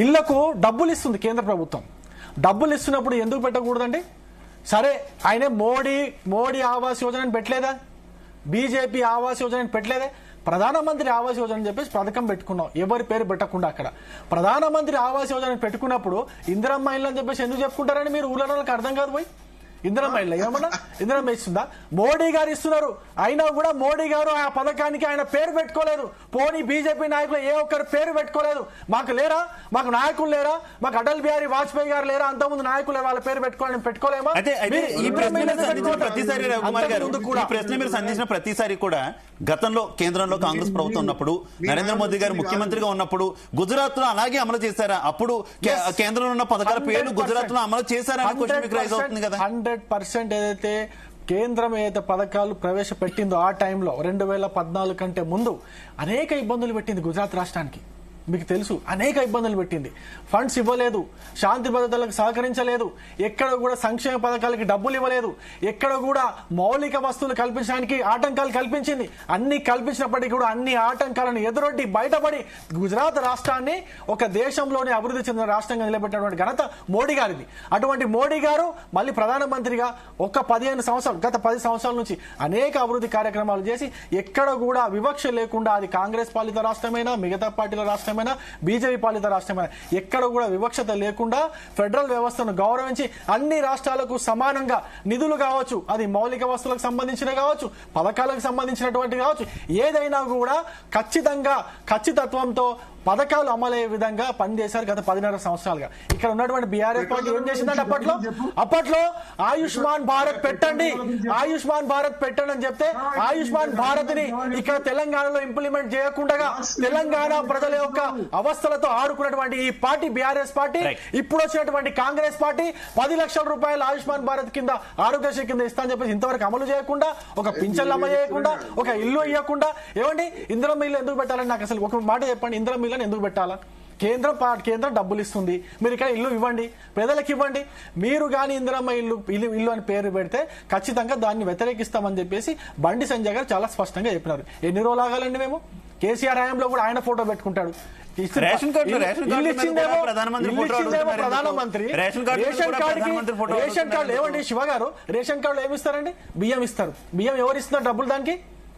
ఇళ్లకు డబ్బులు ఇస్తుంది కేంద్ర ప్రభుత్వం. డబ్బులు ఇస్తున్నప్పుడు ఎందుకు పెట్టకూడదండి? సరే, ఆయన మోడీ ఆవాస్ యోజనని పెట్టలేదా? బీజేపీ ఆవాస్ యోజనని పెట్టలేదా? ప్రధానమంత్రి ఆవాస్ యోజన అని చెప్పేసి పథకం పెట్టుకున్నాం, ఎవరి పేరు పెట్టకుండా. అక్కడ ప్రధానమంత్రి ఆవాస్ యోజన పెట్టుకున్నప్పుడు ఇందిరమ్మ ఇల్లు అని చెప్పేసి ఎందుకు చెప్పుకుంటారని మీరు ఊళ్ళకి అర్థం కాదు. పోయి ఇందిరమ్మ ఇల్లు ఏమన్నా ఇందిరమ్మ ఇస్తుందా? మోడీ గారు ఇస్తున్నారు, అయినా కూడా మోడీ గారు ఆ పథకానికి ఆయన పేరు పెట్టుకోలేదు. పోనీ బీజేపీ నాయకులు ఏ ఒక్కరు పేరు పెట్టుకోలేదు. మాకు లేరా? మాకు నాయకులు లేరా? మాకు అటల్ బిహారీ వాజ్పేయి గారు లేరా? అంతకుముందు నాయకులు వాళ్ళ పేరు పెట్టుకోవాలని పెట్టుకోలేమా? ప్రశ్న మీరు సంధించిన ప్రతిసారి కూడా గతంలో కేంద్రంలో కాంగ్రెస్ ప్రభుత్వం ఉన్నప్పుడు, నరేంద్ర మోదీ గారు ముఖ్యమంత్రిగా ఉన్నప్పుడు గుజరాత్ లో అలాగే అమలు చేశారా? అప్పుడు కేంద్రంలో ఉన్న పథకాల పేర్లు గుజరాత్ లో అమలు చేశారా అనే క్వశ్చన్ మీకు రైజ్ అవుతుంది కదా. 100% ఏదైతే కేంద్రం ఏదైతే పథకాలు ప్రవేశపెట్టిందో ఆ టైంలో 2014 కంటే ముందు అనేక ఇబ్బందులు పెట్టింది గుజరాత్ రాష్ట్రానికి. మీకు తెలుసు, అనేక ఇబ్బందులు పెట్టింది. ఫండ్స్ ఇవ్వలేదు, శాంతి భద్రతలకు సహకరించలేదు, ఎక్కడ కూడా సంక్షేమ పథకాలకి డబ్బులు ఇవ్వలేదు, ఎక్కడ కూడా మౌలిక వస్తువులు కల్పించడానికి ఆటంకాలు కల్పించింది. అన్ని కల్పించినప్పటికీ కూడా అన్ని ఆటంకాలను ఎదురొడ్డి బయటపడి గుజరాత్ రాష్ట్రాన్ని ఒక దేశంలోనే అభివృద్ధి చెందిన రాష్ట్రంగా నిలబెట్టినటువంటి ఘనత మోడీ గారిది. అటువంటి మోడీ గారు మళ్ళీ ప్రధానమంత్రిగా ఒక 15 సంవత్సరాలు, గత 10 సంవత్సరాల నుంచి అనేక అభివృద్ధి కార్యక్రమాలు చేసి ఎక్కడ కూడా వివక్ష లేకుండా, అది కాంగ్రెస్ పాలిత రాష్ట్రమైనా, మిగతా పార్టీల రాష్ట్రమైనా, బీజేపీ పాలిత రాష్ట్రమైనా, ఎక్కడ కూడా వివక్షత లేకుండా ఫెడరల్ వ్యవస్థను గౌరవించి అన్ని రాష్ట్రాలకు సమానంగా నిధులు కావచ్చు, అది మౌలిక వస్తువులకు సంబంధించిన కావచ్చు, పథకాలకు సంబంధించినటువంటి కావచ్చు, ఏదైనా కూడా ఖచ్చితత్వంతో పథకాలు అమలయ్యే విధంగా పనిచేశారు గత 10.5 సంవత్సరాలుగా. ఇక్కడ ఉన్నటువంటి బీఆర్ఎస్ పార్టీ ఏం చేసిందంటే అప్పట్లో ఆయుష్మాన్ భారత్ పెట్టండి అని చెప్తే ఆయుష్మాన్ భారత్ ని ఇక్కడ తెలంగాణలో ఇంప్లిమెంట్ చేయకుండా తెలంగాణ ప్రజల యొక్క అవస్థలతో ఆడుకున్నటువంటి ఈ పార్టీ బీఆర్ఎస్ పార్టీ, ఇప్పుడు వచ్చినటువంటి కాంగ్రెస్ పార్టీ 10 లక్షల రూపాయలు ఆయుష్మాన్ భారత్ కింద, ఆరోగ్యశ్రీ కింద ఇస్తా అని చెప్పేసి ఇంతవరకు అమలు చేయకుండా, ఒక పింఛన్లు అమలు చేయకుండా, ఒక ఇల్లు ఇవ్వకుండా. ఏమండి, ఇందిరమ్మ ఇల్లు ఎందుకు పెట్టాలని నాకు అసలు ఒక మాట చెప్పండి. ఇందిరమ్మ ఇల్లు ఎందుకు పెట్టాలా? కేంద్రం డబ్బులు ఇస్తుంది, మీరు ఇక్కడ ఇల్లు ఇవ్వండి, పేదలకు ఇవ్వండి. మీరు కానీ ఇందిరమ్మ ఇల్లు అని పేరు పెడితే ఖచ్చితంగా దాన్ని వ్యతిరేకిస్తామని చెప్పేసి బండి సంజయ్ గారు చాలా స్పష్టంగా చెప్పినారు. ఎన్ని రోజులు ఆగాలండి? మేము కేసీఆర్ హయాంలో కూడా ఆయన ఫోటో పెట్టుకుంటాడు. ప్రధానమంత్రి రేషన్ కార్డు ఏమండి శివ గారు, రేషన్ కార్డులో ఏమి ఇస్తారండి? బియ్యం ఇస్తారు. బియ్యం ఎవరు ఇస్తున్నారు? డబ్బులు దానికి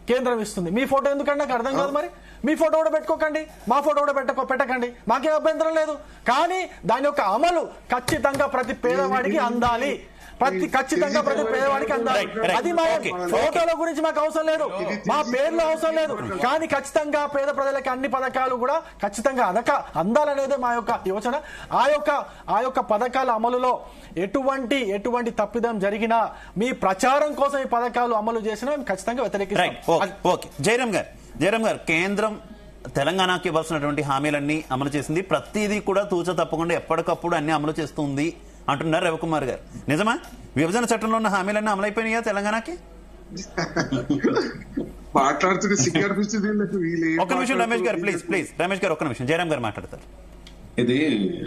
కేంద్రం ఇస్తుంది. మీ ఫోటో ఎందుకంటే నాకు అర్థం కాదు. మరి మీ ఫోటో కూడా పెట్టుకోకండి, మా ఫోటో కూడా పెట్టకండి, మాకేం అభ్యంతరం లేదు. కానీ దాని యొక్క అమలు ఖచ్చితంగా ప్రతి పేదవాడికి అందాలి, ఖచ్చితంగా ప్రతి పేదవాడికి అందాలి. అది మా ఫోటోల గురించి మాకు అవసరం లేదు, మా పేర్లు అవసరం లేదు. కానీ ఖచ్చితంగా పేద ప్రజలకి అన్ని పథకాలు కూడా ఖచ్చితంగా అందాలనేదే మా యొక్క యోచన. ఆ యొక్క పథకాల అమలులో ఎటువంటి తప్పిదం జరిగినా, మీ ప్రచారం కోసం ఈ పథకాలు అమలు చేసినా మేము ఖచ్చితంగా వ్యతిరేకిస్తాం. జయరాం గారు, కేంద్రం తెలంగాణకి ఇవ్వాల్సినటువంటి హామీలన్నీ అమలు చేసింది, ప్రతిదీ కూడా తూచ తప్పకుండా ఎప్పటికప్పుడు అన్ని అమలు చేస్తుంది అంటున్నారు రవికుమార్ గారు. నిజమా? విభజన చట్టంలో ఉన్న హామీలన్నీ అమలైపోయినాయా తెలంగాణకి? మాట్లాడుతుంటే ఒక్క నిమిషం రమేష్ గారు, ప్లీజ్ రమేష్ గారు ఒక్క నిమిషం, జయరాం గారు మాట్లాడతారు. ఇది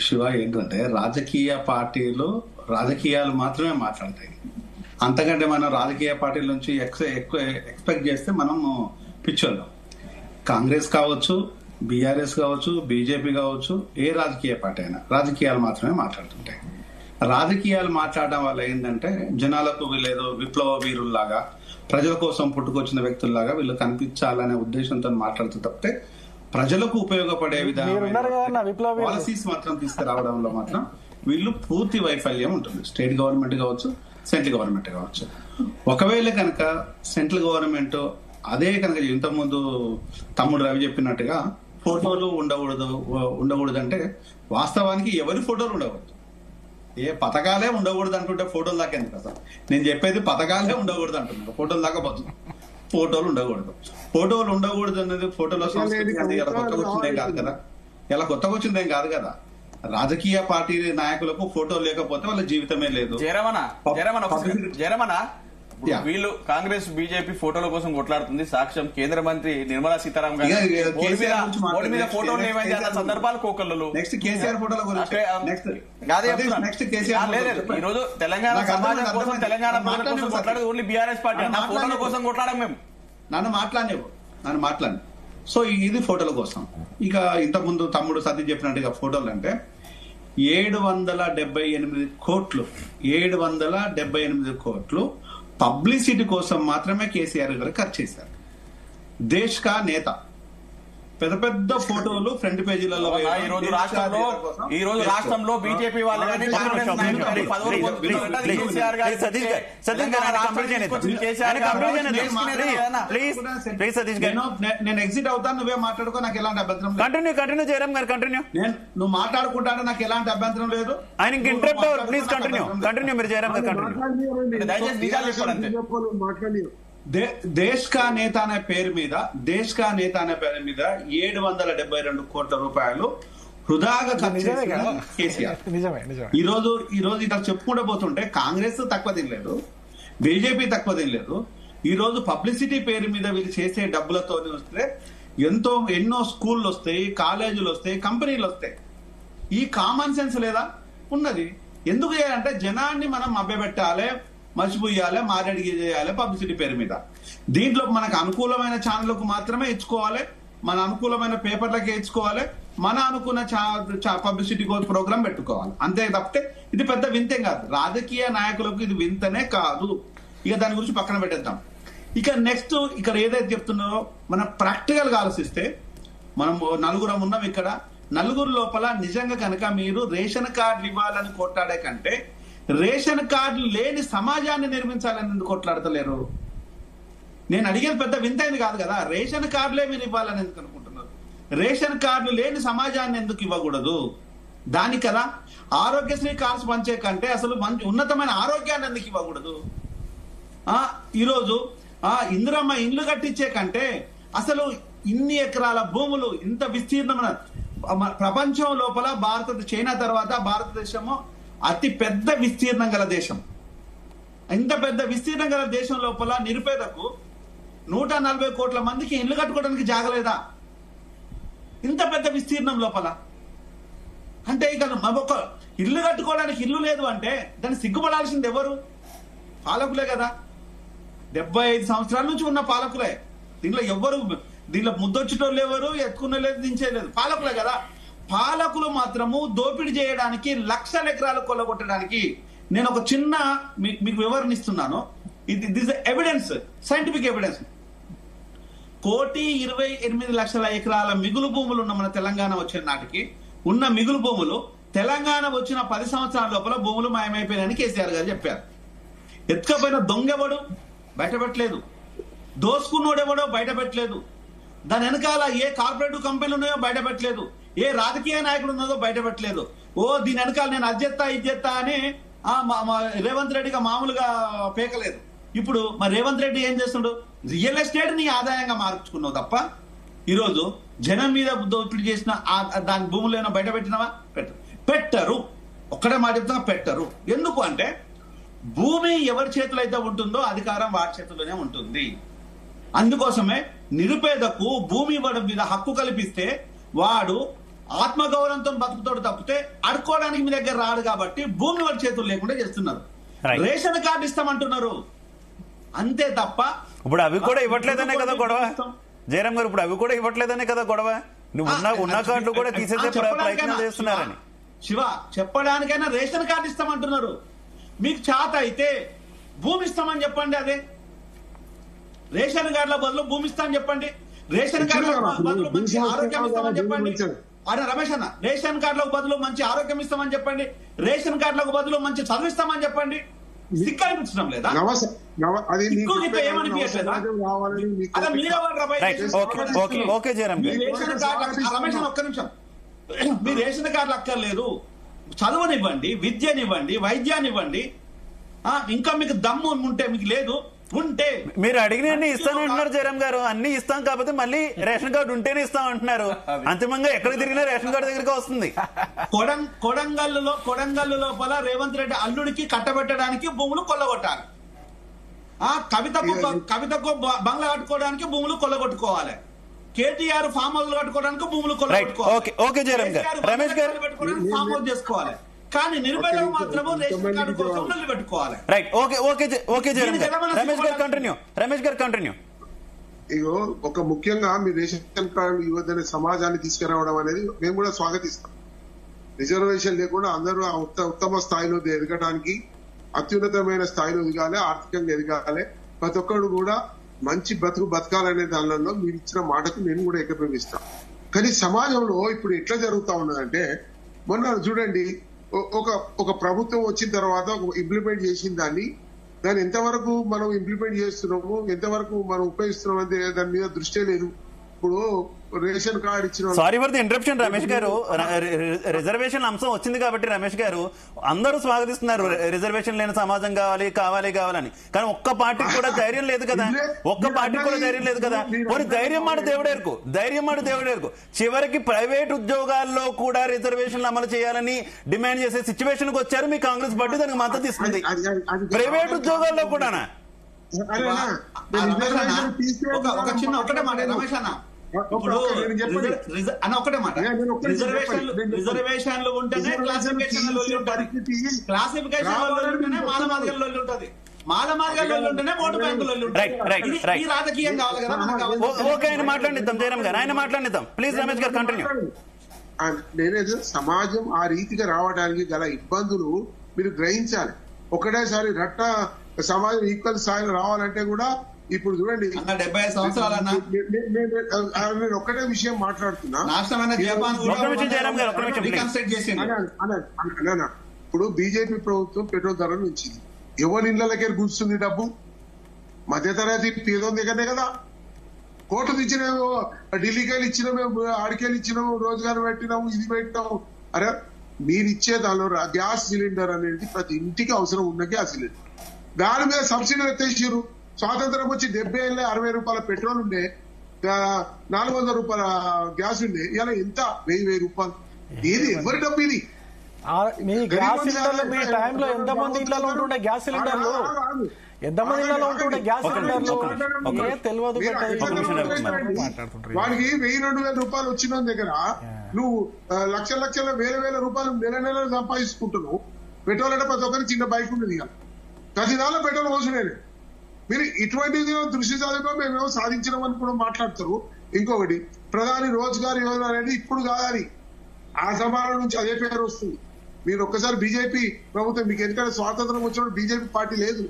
శివ ఏంటంటే రాజకీయ పార్టీలు రాజకీయాలు మాత్రమే మాట్లాడతాయి. అంతకంటే మనం రాజకీయ పార్టీల నుంచి ఎక్స్పెక్ట్ చేస్తే మనం పిచ్చోళ్ళం. కాంగ్రెస్ కావచ్చు, బీఆర్ఎస్ కావచ్చు, బీజేపీ కావచ్చు, ఏ రాజకీయ పార్టీ అయినా రాజకీయాలు మాత్రమే మాట్లాడుతుంటాయి. రాజకీయాలు మాట్లాడడం వల్ల ఏంటంటే జనాలకు వీళ్ళేదో విప్లవ వీరుల్లాగా, ప్రజల కోసం పుట్టుకొచ్చిన వ్యక్తుల్లాగా వీళ్ళు కనిపించాలనే ఉద్దేశంతో మాట్లాడుతూ తప్పితే ప్రజలకు ఉపయోగపడే విధానం పాలసీస్ మాత్రం తీసుకురావడంలో మాత్రం వీళ్ళు పూర్తి వైఫల్యం ఉంటుంది. స్టేట్ గవర్నమెంట్ కావచ్చు, సెంట్రల్ గవర్నమెంట్ కావచ్చు. ఒకవేళ కనుక సెంట్రల్ గవర్నమెంట్ అదే కనుక ఇంతకుముందు తమ్ముడు రవి చెప్పినట్టుగా ఫోటోలు ఉండకూడదు అంటే వాస్తవానికి ఎవరి ఫోటోలు ఉండకూడదు, ఏ పథకాలే ఉండకూడదు అంటుంటే ఫోటోలు దాకా ఎందుకు అసలు? నేను చెప్పేది పథకాలే ఉండకూడదు అంటున్నాను, ఫోటోలు దాకా పోతుంది. ఫోటోలు ఉండకూడదు అన్నది ఫోటోలో సంస్కృతి అది ఇలా కొత్తగా వచ్చిందేం కాదు కదా. రాజకీయ పార్టీ నాయకులకు ఫోటో లేకపోతే వాళ్ళ జీవితమే లేదు. జయరమణ Yeah. వీళ్ళు కాంగ్రెస్ బీజేపీ ఫోటోల కోసం కొట్లాడుతుంది. సాక్ష్యం కేంద్ర మంత్రి నిర్మలా సీతారామన్ గారు ఇక బోర్డు కేసీఆర్ గురించి బోర్డు మీద మాట్లాడు. ఫోటోలు Next ఏమైంది అన్న కేసీఆర్ సందర్భాలు కోకళ్ళు. నెక్స్ట్ కేసీఆర్ ఫోటోల గురించి నెక్స్ట్ అదే చెప్తున్నాను. నెక్స్ట్ కేసీఆర్ లేదు, ఫోటోలు. ఈ రోజు తెలంగాణ నాకు సమాజం అర్థమైంది, కోసం అర్థమైంది. తెలంగాణ ప్రజల మాట్లాడండి కోసం ఒకసారి. కొట్లాడేది ఓన్లీ బీఆర్ఎస్ పార్టీ. నన్ను నా ఫోటోల మాట్లాడండి. కోసం కొట్లాడం మేము. నన్ను మాట్లాడి సో ఇది ఫోటోల కోసం. ఇక ఇంతకుముందు తమ్ముడు సతీష్ చెప్పినట్టుగా ఫోటోలు అంటే 778 కోట్లు 778 కోట్లు పబ్లిసిటీ కోసం మాత్రమే కేసీఆర్ గారు ఖర్చు చేశారు. దేశ్ కా నేత పెద్ద పెద్ద ఫోటోలు ఫ్రంట్ పేజీలలో ఈ రోజు రాష్ట్రంలో బీజేపీ వాళ్ళు కానీ కాంగ్రెస్ నాయకులు కానీ పదవులు పొందుతున్నారు. కేసీఆర్ గారు నేను ఎగ్జిట్ అవుతాను, నువ్వే మాట్లాడుకో, నాకు ఎలాంటి అభ్యంతరం లేదు. కంటిన్యూ జయరామ్ గారు కంటిన్యూ. నువ్వు మాట్లాడుకుంటానే నాకు ఎలాంటి అభ్యంతరం లేదు. ఆయన ఇంటరప్ట్ ప్లీజ్ కంటిన్యూ మీరు జయరామ్ గారు కంటిన్యూ. దయచేసి నిజాలు చెప్పండి అంతే. మాట్లాడి దేశ్ కా నేత అనే పేరు మీద 772 కోట్ల రూపాయలు వృధాగా ఖర్చు చేసిన కేసీఆర్. నిజమే. ఈ రోజు ఇట్లా చెప్పుకుంటూ పోతుంటే కాంగ్రెస్ తక్కువ తినలేదు, బీజేపీ తక్కువ తినలేదు. ఈ రోజు పబ్లిసిటీ పేరు మీద వీళ్ళు చేసే డబ్బులతో వస్తే ఎన్నో స్కూళ్ళు వస్తాయి, కాలేజీలు వస్తాయి, కంపెనీలు వస్తాయి. ఈ కామన్ సెన్స్ లేదా ఉన్నది. ఎందుకు చేయాలంటే జనాన్ని మనం మభ్యపెట్టాలి, మర్చిపోయాలి, మారేడికి చేయాలి పబ్లిసిటీ పేరు మీద. దీంట్లో మనకు అనుకూలమైన ఛానళ్లకు మాత్రమే ఇచ్చుకోవాలి, మన అనుకూలమైన పేపర్లకే ఇచ్చుకోవాలి, మన అనుకున్న పబ్లిసిటీ ప్రోగ్రామ్ పెట్టుకోవాలి. అంతే తప్పితే ఇది పెద్ద వింతే కాదు. రాజకీయ నాయకులకు ఇది వింతనే కాదు. ఇక దాని గురించి పక్కన పెట్టేద్దాం. ఇక నెక్స్ట్ ఇక్కడ ఏదైతే చెప్తున్నారో మనం ప్రాక్టికల్ గా ఆలోచిస్తే, మనం నలుగురం ఉన్నాం ఇక్కడ. నలుగురు లోపల నిజంగా కనుక మీరు రేషన్ కార్డులు ఇవ్వాలని కొట్లాడే కంటే రేషన్ కార్డులు లేని సమాజాన్ని నిర్మించాలని ఎందుకు కొట్లాడతలేరు? నేను అడిగేది పెద్ద వింతైంది కాదు కదా. రేషన్ కార్డులే మీరు ఇవ్వాలని ఎందుకు అనుకుంటున్నారు? రేషన్ కార్డులు లేని సమాజాన్ని ఎందుకు ఇవ్వకూడదు? దానికి కదా ఆరోగ్యశ్రీ కార్డ్స్ పంచే కంటే అసలు మంచి ఉన్నతమైన ఆరోగ్యాన్ని ఎందుకు ఇవ్వకూడదు? ఈరోజు ఇందిరమ్మ ఇండ్లు కట్టించే కంటే అసలు ఇన్ని ఎకరాల భూములు, ఇంత విస్తీర్ణమైన ప్రపంచం లోపల చైనా తర్వాత భారతదేశము అతి పెద్ద విస్తీర్ణం గల దేశం. ఇంత పెద్ద విస్తీర్ణం గల దేశం లోపల నిరుపేదకు 140 కోట్ల మందికి ఇల్లు కట్టుకోవడానికి జాగలేదా? ఇంత పెద్ద విస్తీర్ణం లోపల అంటే ఇక ఒక ఇల్లు కట్టుకోవడానికి ఇల్లు లేదు అంటే దాన్ని సిగ్గుపడాల్సింది ఎవరు? పాలకులే కదా. 75 సంవత్సరాల నుంచి ఉన్న పాలకులే. దీంట్లో ముద్దొచ్చేటోళ్ళు ఎవరు, ఎత్తుకునే లేదు, దించేయలేదు, పాలకులే కదా. పాలకులు మాత్రము దోపిడీ చేయడానికి, లక్షల ఎకరాలు కొల్లగొట్టడానికి. నేను ఒక చిన్న మీకు వివరణ ఇస్తున్నాను. This evidence, scientific evidence. 1,28,00,000 ఎకరాల మిగులు భూములు ఉన్న మన తెలంగాణ వచ్చిన నాటికి ఉన్న మిగులు భూములు తెలంగాణ వచ్చిన 10 సంవత్సరాల లోపల భూములు మాయమైపోయినాయని కేసీఆర్ గారు చెప్పారు. ఎత్తుకపోయిన దొంగెవడు బయటపెట్టలేదు, దోసుకున్నోడెవడో బయటపెట్టలేదు, దాని వెనకాల ఏ కార్పొరేటివ్ కంపెనీలు ఉన్నాయో బయటపెట్టలేదు, ఏ రాజకీయ నాయకుడు ఉన్నదో బయటపెట్టలేదు. దీని వెనకాల నేను అజ్జెత్తా ఇజ్జెత్తా అని రేవంత్ రెడ్డిగా మామూలుగా పేకలేదు. ఇప్పుడు మరి రేవంత్ రెడ్డి ఏం చేస్తుండు? రియల్ ఎస్టేట్ ని ఆదాయంగా మార్చుకున్నావు తప్ప ఈరోజు జనం మీద దోపిడీ చేసిన దాని భూములు ఏమైనా బయట పెట్టినవా? పెట్టరు. ఒక్కడే మాట చెప్తున్నా, పెట్టరు. ఎందుకు అంటే భూమి ఎవరి చేతిలో అయితే ఉంటుందో అధికారం వారి చేతిలోనే ఉంటుంది. అందుకోసమే నిరుపేదకు భూమి ఇవ్వడం మీద హక్కు కల్పిస్తే వాడు ఆత్మగౌరవంతో బతుకుతాడు తప్పితే అడుకోవడానికి మీ దగ్గర రాడు. కాబట్టి భూమి వాడి చేతులు లేకుండా చేస్తున్నారు. రేషన్ కార్డు ఇస్తామంటున్నారు అంతే తప్ప ఇప్పుడు అవి కూడా ఇవ్వట్లేదనే కదా గొడవ. జయరామ్ గారు, ఇప్పుడు అవి కూడా ఇవ్వట్లేదనే కదా గొడవ. నువ్వు ఉన్న కార్డులు కూడా తీసేసే ప్రయత్నం చేస్తున్నారని. శివ, చెప్పడానికైనా రేషన్ కార్డు ఇస్తామంటున్నారు. మీకు చేత అయితే భూమి ఇస్తామని చెప్పండి. అదే రేషన్ కార్డుల బదులు భూమి ఇస్తామని చెప్పండి. రేషన్ కార్డుల బదులు మంచి ఆరోగ్యం ఇస్తామని చెప్పండి. అరే రమేష్ అన్న, రేషన్ కార్డులకు బదులు మంచి ఆరోగ్యం ఇస్తామని చెప్పండి. రేషన్ కార్డులకు బదులు మంచి చదువు ఇస్తామని చెప్పండి. సిక్కు అనిపించడం లేదా? ఏమనిపించట్లేదా? అదే మీరెవరు రేషన్ కార్డు? రమేష్ అన్న, ఒక్క నిమిషం. మీ రేషన్ కార్డులు అక్కర్లేదు, చదువునివ్వండి, విద్యనివ్వండి, వైద్యాన్నివ్వండి. ఇంకా మీకు దమ్ము ఉంటే, మీకు లేదు ఉంటే మీరు అడిగిన ఇస్తానంటున్నారు జయరామ్ గారు. అన్ని ఇస్తాం కాకపోతే మళ్ళీ రేషన్ కార్డు ఉంటేనే ఇస్తాం అంటున్నారు. అంతిమంగా ఎక్కడ తిరిగినా రేషన్ కార్డు దగ్గరికి వస్తుంది. కొడంగల్లు లోపల రేవంత్ రెడ్డి అల్లుడికి కట్టబెట్టడానికి భూములు కొల్లగొట్టాలి. కవితకు బంగ్లా కట్టుకోవడానికి భూములు కొల్లగొట్టుకోవాలి, కేటీఆర్ ఫామ్ హౌస్ కట్టుకోవడానికి భూములు రమేష్ గారు పెట్టుకోవడానికి ఫామ్ హౌస్ చేసుకోవాలి, కానీ నిర్భయలో మాత్రము రేషన్ కార్డు కోసం నిలబెట్టుకోవాలి. రైట్, ఓకే రమేష్ గారు కంటిన్యూ. ఇగో ఒక ముఖ్యంగా మీ రేషన్ కార్డు ఇవ్వద్దనే సమాజాన్ని తీసుకురావడం అనేది మేము కూడా స్వాగతిస్తాం. రిజర్వేషన్ లేకుండా అందరూ ఉత్తమ స్థాయిలో ఎదగడానికి, అత్యున్నతమైన స్థాయిలో ఎదగాలి, ఆర్థికంగా ఎదగాలి, ప్రతి ఒక్కరు కూడా మంచి బతకాలనే దానిలో మీరు ఇచ్చిన మాటకు నేను కూడా ఏకీభవిస్తాను. కానీ సమాజంలో ఇప్పుడు ఎట్లా జరుగుతా ఉన్నదంటే, మొన్న చూడండి ఒక ప్రభుత్వం వచ్చిన తర్వాత ఇంప్లిమెంట్ చేసిన దాన్ని ఎంతవరకు మనం ఇంప్లిమెంట్ చేస్తున్నాము, ఎంతవరకు మనం ఉపయోగిస్తున్నాం అంటే దాని మీద దృష్టి లేదు. ఇప్పుడు రేషన్ కార్డు ఇచ్చిన sorry for the interruption Ramesh గారు, రిజర్వేషన్ అంశం వచ్చింది కాబట్టి రమేష్ గారు అందరూ స్వాగతిస్తున్నారు, రిజర్వేషన్ లేని సమాజం కావాలని. కానీ ఒక్క పార్టీకి కూడా ధైర్యం లేదు కదా, పోనీ ధైర్యం మాట దేవుడేరుకు చివరికి ప్రైవేట్ ఉద్యోగాల్లో కూడా రిజర్వేషన్లు అమలు చేయాలని డిమాండ్ చేసే సిచ్యువేషన్ కు వచ్చారు. మీ కాంగ్రెస్ పార్టీ దానికి మద్దతు ఇస్తుంది. ప్రైవేట్ ఉద్యోగాల్లో కూడా ఒకటే మాట రమేష్ అన్న, ఇప్పుడు ఒకటే మాట, రిజర్వేషన్లు ఉంటేనే క్లాసిఫికేషన్ ఉంటేనే మాలమార్గంలో ఉంటుంది, మాలమార్గంలో ఉంటేనే ఓటు బ్యాంకులో ఉంటుంది. ఈ రాజకీయం కావాలి కదా మనకు. ఓకే, ఆయన మాట్లాడిద్దాం, జయరామ్ గారు ఆయన మాట్లాడిద్దాం ప్లీజ్. రమేష్ గారు కంటిన్యూ. నేనేదో సమాజం ఆ రీతిగా రావడానికి గల ఇబ్బందులు మీరు గ్రహించాలి. ఒకటేసారి సమాజం ఈక్వల్ స్థాయిలో రావాలంటే కూడా ఇప్పుడు చూడండి 75 సంవత్సరాలు నేను ఒక్కటే విషయం మాట్లాడుతున్నా. ఇప్పుడు బీజేపీ ప్రభుత్వం పెట్రోల్ ధర నుంచింది, ఎవరి ఇళ్లకే కూర్చుంది డబ్బు, మధ్యతరగతి పేదోని దగ్గరనే కదా. కోర్టు ఇచ్చినాము, ఢిల్లీకి వెళ్ళి ఇచ్చినాము, ఆడికెళ్ళి ఇచ్చినాము, రోజుగారు పెట్టినాము, ఇది పెట్టినాము. అరే మీరు ఇచ్చే దానిలో గ్యాస్ సిలిండర్ అనేది ప్రతి ఇంటికి అవసరం ఉన్న గ్యాస్ సిలిండర్, దాని మీద సబ్సిడీ ఎత్తేసారు. స్వాతంత్రం వచ్చి 70 ఏళ్ళ 60 రూపాయల పెట్రోల్ ఉండే, 400 రూపాయల గ్యాస్ ఉండే, ఇలా ఎంత 1000 రూపాయలు. ఏది ఎవరి డబ్బు ఇది? మీ గ్యాస్ సిలిండర్లు మీ టైంలో ఎంతమంది ఇళ్లలో ఉంటుండే గ్యాస్ సిలిండర్లు, ఎంతమంది ఇళ్లలో ఉంటుండే గ్యాస్ సిలిండర్లు తెలియదు. వాడికి 1000-2000 రూపాయలు వచ్చిన దగ్గర నువ్వు లక్షల వేల రూపాయలు నెల సంపాదించుకుంటున్నావు. పెట్రోల్ అంటే ప్రతి ఒక్కరికి చిన్న బైక్ ఉండేది, ప్రతి దానిలో పెట్రోల్ పోసుడే. మీరు ఇటువంటి దృష్టి సాధన మేమేమో సాధించడం కూడా మాట్లాడతారు. ఇంకొకటి ప్రధాని రోజ్గార్ యోజన అనేది ఇప్పుడు కాదని ఆ సమానం నుంచి అదే పేరు వస్తుంది. మీరు ఒక్కసారి బీజేపీ ప్రభుత్వం, మీకు ఎందుకంటే స్వాతంత్రం వచ్చినప్పుడు బీజేపీ పార్టీ లేదు,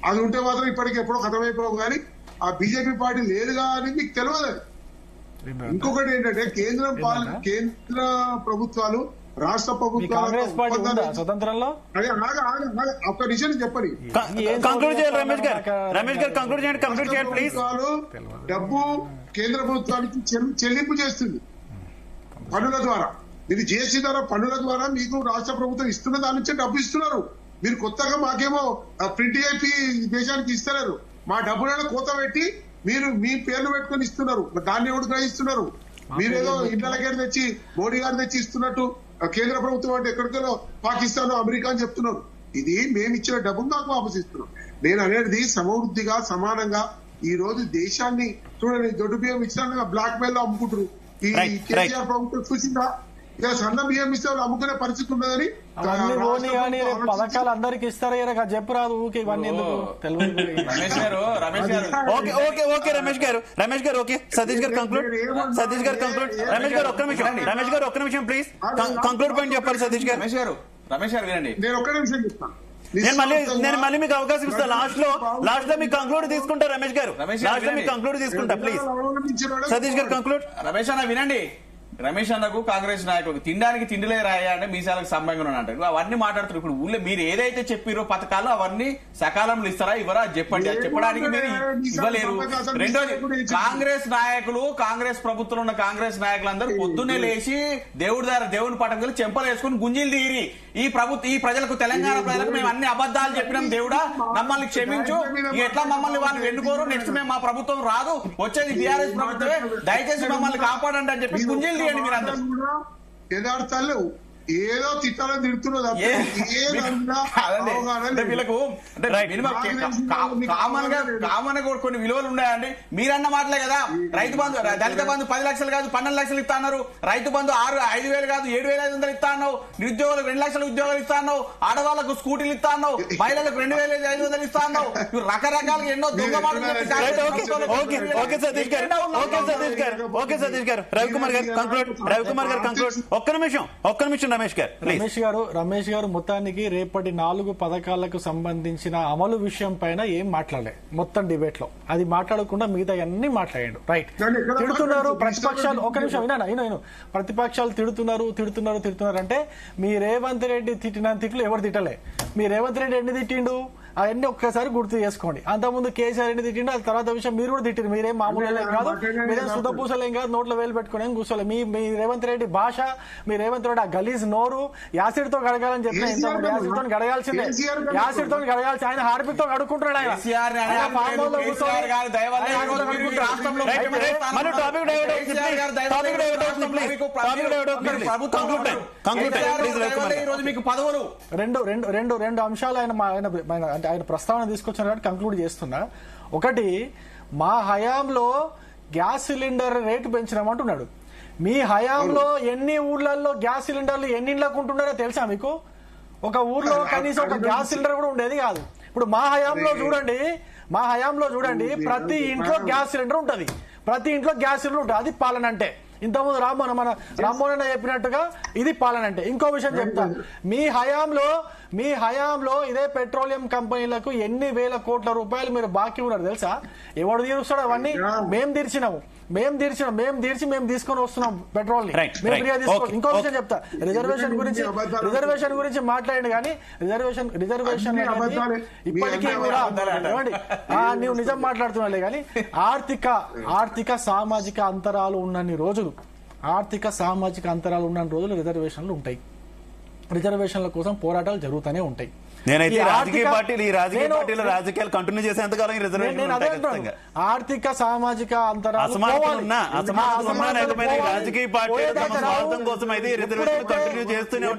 అది ఉంటే మాత్రం ఇప్పటికి ఎప్పుడో ఖతమైపోవు. కానీ ఆ బీజేపీ పార్టీ లేదుగా అని మీకు తెలియదు. ఇంకొకటి ఏంటంటే కేంద్ర ప్రభుత్వాలు రాష్ట్ర ప్రభుత్వాలు స్వతంత్రంలో ఒక విషయం చెప్పండి, డబ్బు కేంద్ర ప్రభుత్వానికి చెల్లింపు చేస్తుంది పన్నుల ద్వారా. మీరు జిఎస్టీ ద్వారా పన్నుల ద్వారా మీకు రాష్ట్ర ప్రభుత్వం ఇస్తున్న దాని నుంచే డబ్బు ఇస్తున్నారు. మీరు కొత్తగా మాకేమో ప్రింట్ అయిపోయి దేశానికి ఇస్తున్నారు. మా డబ్బులను కోత పెట్టి మీరు మీ పేర్లు పెట్టుకుని ఇస్తున్నారు. దాన్ని ఎవరు గ్రహిస్తున్నారు? మీరేదో ఇళ్లకే తెచ్చి మోడీ గారు తెచ్చి ఇస్తున్నట్టు కేంద్ర ప్రభుత్వం అంటే ఎక్కడికో పాకిస్తాన్ అమెరికా అని చెప్తున్నారు. ఇది మేము ఇచ్చిన డబ్బును నాకు వాపసు ఇస్తున్నాం. నేను అనేది సమృద్ధిగా సమానంగా ఈ రోజు దేశాన్ని చూడండి, దొడ్డు బియ్యం ఇచ్చినా బ్లాక్ మెయిల్ లో అమ్ముకుంటారు. ఈ కేసీఆర్ ప్రభుత్వం చూసిందా? ఇలా సన్న బియ్యం ఇస్తే వాళ్ళు అమ్ముకునే పరిస్థితి ఉన్నదని. పథకాలు అందరికి ఇస్తారా చెప్పరాదు ఊకే ఇవన్నీ రమేష్ గారు ఓకే. సతీష్ గారు కంక్లూడ్. ఒక్క నిమిషం ప్లీజ్, కంక్లూడ్ పాయింట్ చెప్పాలి సతీష్ గారు. రమేష్ గారు వినండి, నేను ఒక్క నిమిషం చెప్తాను. నేను మళ్ళీ మీకు అవకాశం ఇస్తాను. లాస్ట్ లో మీకు కంక్లూడ్ తీసుకుంటా రమేష్ గారు, లాస్ట్ లో మీకు కంక్లూడ్ తీసుకుంటా ప్లీజ్. సతీష్ గారు కంక్లూడ్. రమేష్ అన్న వినండి, రమేష్ అన్నకు కాంగ్రెస్ నాయకులకు తినడానికి తిండిలే రాయా అంటే మీసాలకు సంబంధం అంటారు. అవన్నీ మాట్లాడుతున్నారు. ఇప్పుడు ఊళ్ళో మీరు ఏదైతే చెప్పారో పథకాలు అవన్నీ సకాలంలో ఇస్తారా ఇవ్వరా చెప్పండి. అది చెప్పడానికి మీరు ఇవ్వలేరు. రెండోది, కాంగ్రెస్ నాయకులు, కాంగ్రెస్ ప్రభుత్వంలో ఉన్న కాంగ్రెస్ నాయకులందరూ పొద్దున్నే లేచి దేవుని పటం కలిసి చెంపలు వేసుకుని గుంజీలు తీరి ఈ ప్రజలకు, తెలంగాణ ప్రజలకు మేము అన్ని అబద్దాలు చెప్పినాం, దేవుడా మమ్మల్ని క్షమించు, ఎట్లా మమ్మల్ని వాళ్ళు వెన్నుకోరు, నెక్స్ట్ మేము మా ప్రభుత్వం రాదు, వచ్చేది టీఆర్ఎస్ ప్రభుత్వమే, దయచేసి మమ్మల్ని కాపాడండి అని చెప్పి గుంజీలు తీయండి మీరందరూ. యథార్థాలు లేవు. ఏదో తిట్టాలని తిడుతున్నది తప్ప ఏదన్నా అదండి. అవగాహన అంటే లేదు. వీళ్ళకు అంటే Right. మినిమం కామన్ గా కొన్ని విలువలు మీరన్న మాటలే కదా. రైతు బంధు దళిత బంధు 10 లక్షలు కాదు 12 లక్షలు ఇస్తా అన్నారు. రైతు బంధు 5,000 కాదు 7,500 ఇస్తా అన్నావు. నిరుద్యోగులకు 2 లక్షల ఉద్యోగాలు ఇస్తా అన్నావు. ఆడవాళ్లకు స్కూటీలు ఇస్తా అన్నావు. మహిళలకు 2,500 ఇస్తా అన్నావు. ఇవి రకరకాలుగా ఎన్నో దొంగ మాటలు చెప్పి రైట్, ఓకే సతీష్ గారు రవికుమార్ గారు కంక్లూడ్. ఒక్క నిమిషం రమేష్ గారు మొత్తానికి రేపటి 4 పథకాలకు సంబంధించిన అమలు విషయం పైన ఏం మాట్లాడలే మొత్తం డిబేట్ లో. అది మాట్లాడకుండా మిగతా అన్ని మాట్లాడాడు. రైట్, తిడుతున్నారు ప్రతిపక్షాలు. ఒక నిమిషం విను. ప్రతిపక్షాలు తిడుతున్నారు అంటే మీ రేవంత్ రెడ్డి తిట్టిన తిట్లు ఎవరు తిట్టలే. మీ రేవంత్ రెడ్డి ఎన్ని తిట్టిండు అవన్నీ ఒక్కసారి గుర్తు చేసుకోండి. అంతకుముందు కేసీఆర్ ఎన్ని తిట్టిండు, ఆ తర్వాత విషయం మీరు కూడా తిట్టిండు. మీరేం మామూలు కాదు, మీరేం సుధపూసలేం కాదు, నోట్లో వేలు పెట్టుకుని కూర్చోలే. మీ రేవంత్ రెడ్డి భాష, మీ రేవంత్ రెడ్డి ఆ గలీజ్ నోరు యాసిడ్ తో గడగాలని చెప్పిన ఇంతకుముందు యాసిడ్ తో గడగాల్సిందే. యాసిడ్ తో గడగాల్సి ఆయన హార్పిక్ తో గడుకుంటున్నాడు. ఆయన రెండు అంశాలు ఆయన ప్రస్తావన తీసుకొచ్చిన కాబట్టి కంక్లూడ్ చేస్తున్నా. ఒకటి, మా హయాంలో గ్యాస్ సిలిండర్ రేటు పెంచినామంటున్నాడు. మీ హయాంలో ఎన్ని ఊర్లలో గ్యాస్ సిలిండర్లు ఎన్ని ఇళ్లకు ఉంటున్నారో తెలుసా మీకు? ఒక ఊర్లో కనీసం ఒక గ్యాస్ సిలిండర్ కూడా ఉండేది కాదు. ఇప్పుడు మా హయాంలో చూడండి ప్రతి ఇంట్లో గ్యాస్ సిలిండర్ ఉంటది. అది పాలన అంటే. ఇంతకుముందు రామ్మోహన్ చెప్పినట్టుగా ఇది పాలన అంటే. ఇంకో విషయం చెప్తాను, మీ హయాంలో ఇదే పెట్రోలియం కంపెనీలకు ఎన్ని వేల కోట్ల రూపాయలు మీరు బాకీ ఉన్నారు తెలుసా? ఎవడు తీరుస్తాడు అవన్నీ? మేము తీర్చి మేము తీసుకొని వస్తున్నాం పెట్రోల్ ని. ఇంకో విషయం చెప్తా, రిజర్వేషన్ గురించి మాట్లాడండి. కానీ రిజర్వేషన్ ఇప్పటికీ కూడా నువ్వు నిజం మాట్లాడుతున్నాలే కానీ ఆర్థిక సామాజిక అంతరాలు ఉన్నన్ని రోజులు రిజర్వేషన్లు ఉంటాయి. రిజర్వేషన్ల కోసం పోరాటాలు జరుగుతూనే ఉంటాయి. నేనైతే రాజకీయ రాజకీయాలు కంటిన్యూ చేసేంతకాలం ఆర్థిక సామాజిక అంతరాలు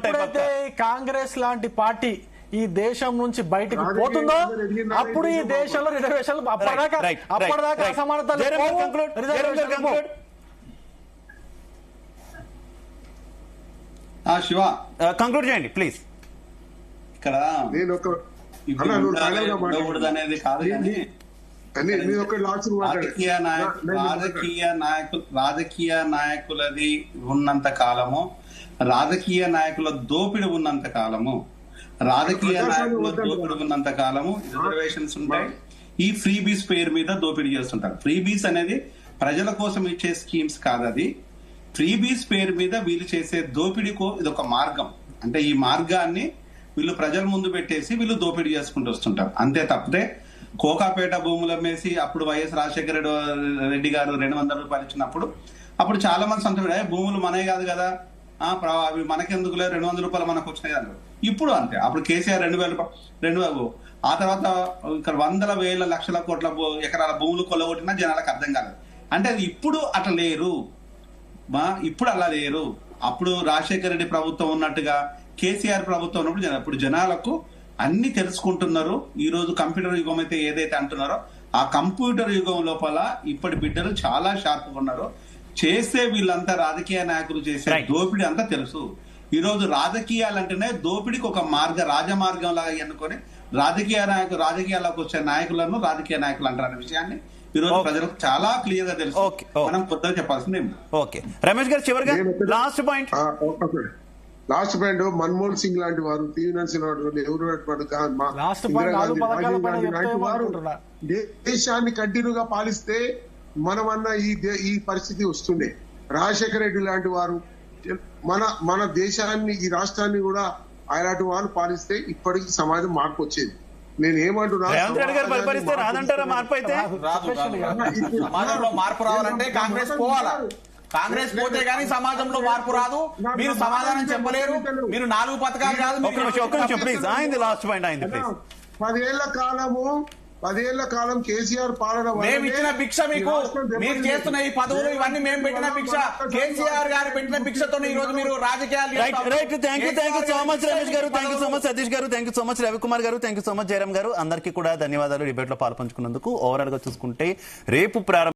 ఎప్పుడైతే కాంగ్రెస్ లాంటి పార్టీ ఈ దేశం నుంచి బయటకు పోతుందో అప్పుడు ఈ దేశంలో రిజర్వేషన్లు అప్పటిదాకా అసమానతలు. శివ కంక్లూడ్ చేయండి ప్లీజ్. ఇక్కడ అనేది కాదు కానీ రాజకీయ నాయకులది ఉన్నంత కాలము, రాజకీయ నాయకుల దోపిడి ఉన్నంత కాలము, రిజర్వేషన్స్ ఉంటాయి. ఈ ఫ్రీబీస్ పేరు మీద దోపిడీ చేస్తుంటారు. ఫ్రీబీస్ అనేది ప్రజల కోసం ఇచ్చే స్కీమ్స్ కాదు. అది ఫ్రీబీస్ పేరు మీద వీళ్ళు చేసే దోపిడీకో ఇదొక మార్గం. అంటే ఈ మార్గాన్ని వీళ్ళు ప్రజల ముందు పెట్టేసి వీళ్ళు దోపిడీ చేసుకుంటూ వస్తుంటారు. అంతే తప్పితే కోకాపేట భూములు అమ్మేసి అప్పుడు వైఎస్ రాజశేఖర రెడ్డి గారు 200 రూపాయలు ఇచ్చినప్పుడు అప్పుడు చాలా మంది సంతోషం, భూములు మనమే కాదు కదా, అవి మనకెందుకులే, 200 రూపాయలు మనకు వచ్చినాయి అన్నారు. ఇప్పుడు అంతే. అప్పుడు కేసీఆర్ 2,000 ఆ తర్వాత ఇక్కడ 100,000 లక్షల కోట్ల ఎకరాల భూములు కొల్లగొట్టినా జనాలకు అర్థం కాలేదు. అంటే అది ఇప్పుడు అట్లా లేరు, ఇప్పుడు అలా లేరు. అప్పుడు రాజశేఖర రెడ్డి ప్రభుత్వం ఉన్నట్టుగా కేసీఆర్ ప్రభుత్వం ఉన్నప్పుడు ఇప్పుడు జనాలకు అన్ని తెలుసుకుంటున్నారు. ఈ రోజు కంప్యూటర్ యుగం అయితే ఏదైతే అంటున్నారో ఆ కంప్యూటర్ యుగం లోపల ఇప్పటి బిడ్డలు చాలా షార్ప్గా ఉన్నారు. చేస్తే వీళ్ళంతా రాజకీయ నాయకులు చేసే దోపిడీ అంతా తెలుసు. ఈ రోజు రాజకీయాలంటేనే దోపిడీకి ఒక రాజమార్గం లాగా ఎన్నుకొని రాజకీయాల్లోకి వచ్చే నాయకులను రాజకీయ నాయకులు అంటారనే విషయాన్ని ఈ రోజు ప్రజలకు చాలా క్లియర్ గా తెలుసు. మనం కొత్తగా చెప్పాల్సింది. ఓకే రమేష్ గారు, చివరిగా లాస్ట్ పాయింట్ మన్మోహన్ సింగ్ లాంటి వారు, దేశాన్ని కంటిన్యూగా పాలిస్తే మనమన్నా ఈ పరిస్థితి వస్తుండే. రాజశేఖర రెడ్డి లాంటి వారు మన దేశాన్ని, ఈ రాష్ట్రాన్ని కూడా అలాంటి వారు పాలిస్తే ఇప్పటికి సమాజం మార్పు వచ్చేది. నేను ఏమంటున్నా, రేవంత్ రెడ్డి గారు పరిపాలిస్తే రాదంటారా మార్పు? అయితే సమాజంలో మార్పు రావాలంటే కాంగ్రెస్ పోవాలా? కాంగ్రెస్ పోతే గానీ సమాజంలో మార్పు రాదు. మీరు సమాధానం చెప్పలేరు. మీరు 4 పథకాలు కాదు. ఒక్క నిమిషం ప్లీజ్. అయింది లాస్ట్ పాయింట్, అయింది ప్లీజ్. 10 ఏళ్ల కాలము 10 ఏళ్ల కాలం కేసీఆర్ పాలన వల్లనే మేము ఇచ్చిన భిక్ష మీకు, ఈ రాష్ట్రం మీరు దెబ్బతింది. చేస్తున్న ఈ పదవులు ఇవన్నీ మేము పెట్టిన భిక్ష, కేసీఆర్ గారు పెట్టిన భిక్షతో ఈ రోజు మీరు రాజకీయాలు right right thank you so much Ramesh garu, thank you so much Satish garu, thank you so much Ravikumar garu, thank you so much Jayaram garu. అందరికీ కూడా ధన్యవాదాలు డిబేట్ లో పాల్పంచుకున్నందుకు. ఓవరాల్ గా చూసుకుంటే రేపు ప్రారంభ